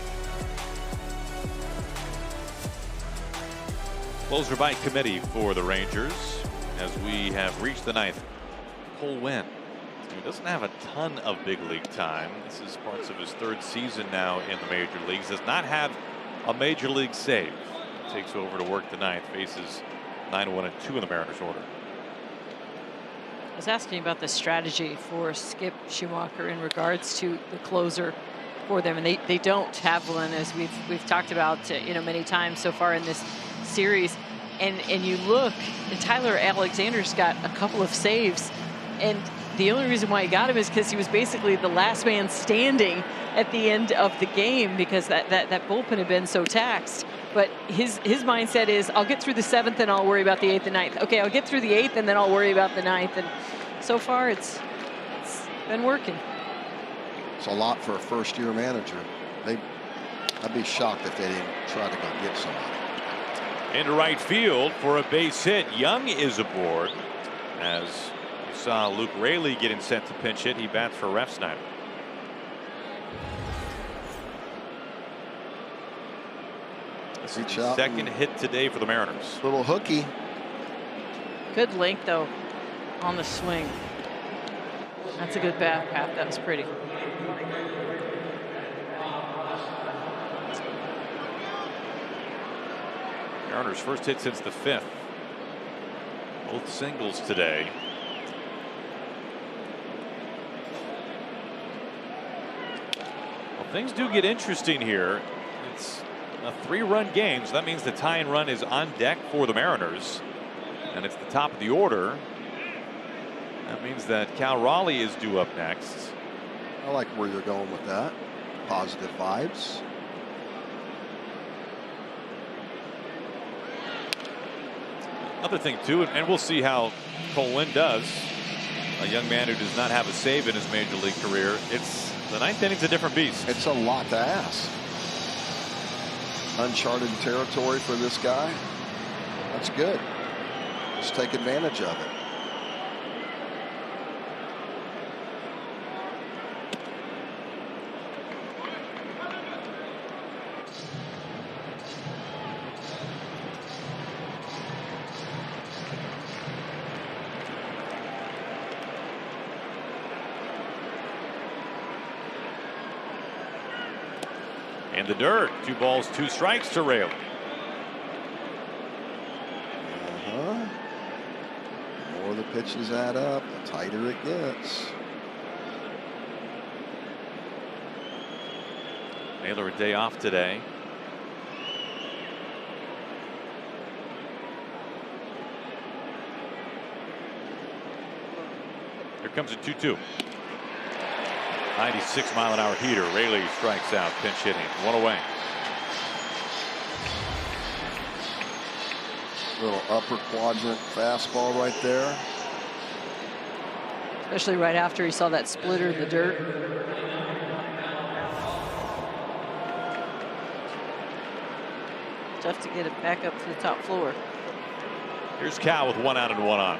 S1: Closer by committee for the Rangers as we have reached the 9th. Cole Winn, he doesn't have a ton of big league time. This is parts of his 3rd season now in the major leagues. Does not have a major league save. Takes over to work the 9th. Faces 9-1-2 in the Mariners order.
S2: I was asking about the strategy for Skip Schumacher in regards to the closer for them, and they don't have one, as we've talked about many times so far in this series. And you look, and Tyler Alexander's got a couple of saves, and the only reason why he got him is because he was basically the last man standing at the end of the game, because that bullpen had been so taxed. But his mindset is, I'll get through the 7th and I'll worry about the 8th and 9th. Okay, I'll get through the 8th and then I'll worry about the 9th. And so far it's been working.
S5: It's a lot for a first-year manager. I'd be shocked if they didn't try to go get somebody.
S1: Into right field for a base hit. Young is aboard. As you saw Luke Raley getting sent to pinch hit, he bats for Refsnyder. This is the 2nd hit today for the Mariners.
S5: Little hooky.
S2: Good length though on the swing. That's a good bat, Pat. That was pretty.
S1: Mariners' first hit since the 5th. Both singles today. Well, things do get interesting here. It's a 3-run game, so that means the tying run is on deck for the Mariners, and it's the top of the order. That means that Cal Raleigh is due up next.
S5: I like where you're going with that. Positive vibes.
S1: Another thing too, and we'll see how Cole Winn does. A young man who does not have a save in his major league career. It's the 9th inning's a different beast.
S5: It's a lot to ask. Uncharted territory for this guy. That's good. Let's take advantage of it.
S1: In the dirt. 2 balls, 2 strikes to Raley.
S5: The more the pitches add up, the tighter it gets.
S1: Naylor a day off today. Here comes a 2-2. 96-mile-an-hour heater. Raley strikes out. Pinch hitting. 1 away.
S5: Little upper quadrant fastball right there.
S2: Especially right after he saw that splitter in the dirt. Tough to get it back up to the top floor.
S1: Here's Cal with 1 out and 1 on.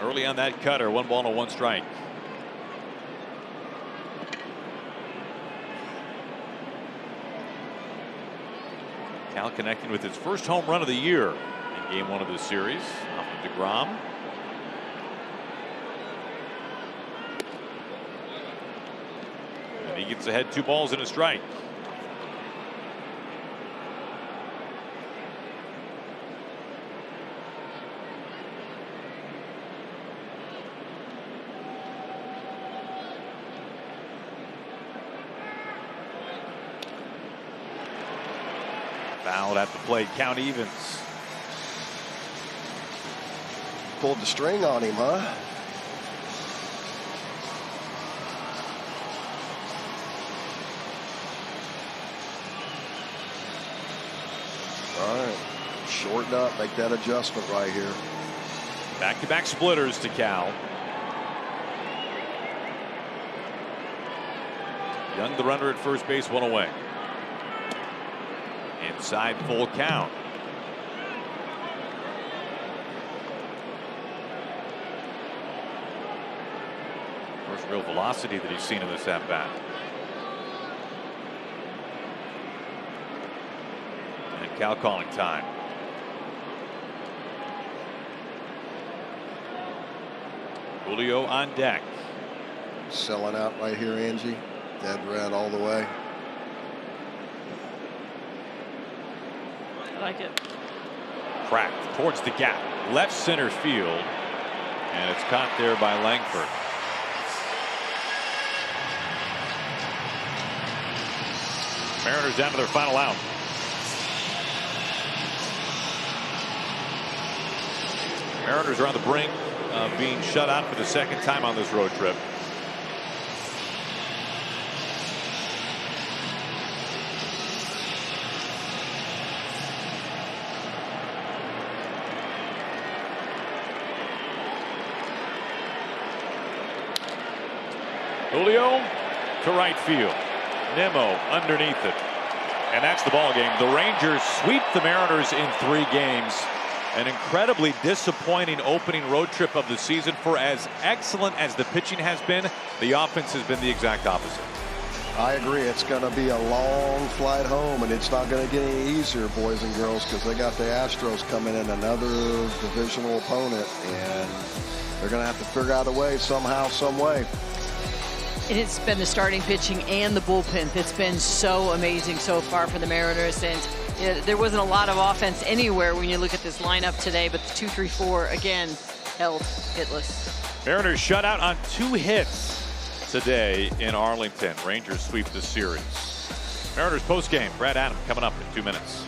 S1: Early on that cutter, 1 ball and 1 strike. Cal connecting with his first home run of the year in game 1 of this series off of DeGrom. And he gets ahead, 2 balls and a strike. Fouled at the plate. Count evens.
S5: Pulled the string on him, huh? All right. Shorten up. Make that adjustment right here.
S1: Back-to-back splitters to Cal. Young, the runner at first base, 1 away. Inside, full count. First real velocity that he's seen in this at-bat. And Cal calling time. Julio on deck.
S5: Selling out right here, Angie. Dead red all the way.
S2: I like it.
S1: Cracked towards the gap. Left center field. And it's caught there by Langford. Mariners down to their final out. Mariners are on the brink of being shut out for the 2nd time on this road trip. Julio to right field. Nimmo underneath it. And that's the ball game. The Rangers sweep the Mariners in 3 games. An incredibly disappointing opening road trip of the season. For as excellent as the pitching has been, the offense has been the exact opposite.
S5: I agree. It's going to be a long flight home, and it's not going to get any easier, boys and girls, because they got the Astros coming in, another divisional opponent, and they're going to have to figure out a way somehow, some way.
S2: And it's been the starting pitching and the bullpen that's been so amazing so far for the Mariners. And there wasn't a lot of offense anywhere when you look at this lineup today, but the 2-3-4 again held hitless.
S1: Mariners shut out on 2 hits today in Arlington. Rangers sweep the series. Mariners postgame. Brad Adam coming up in 2 minutes.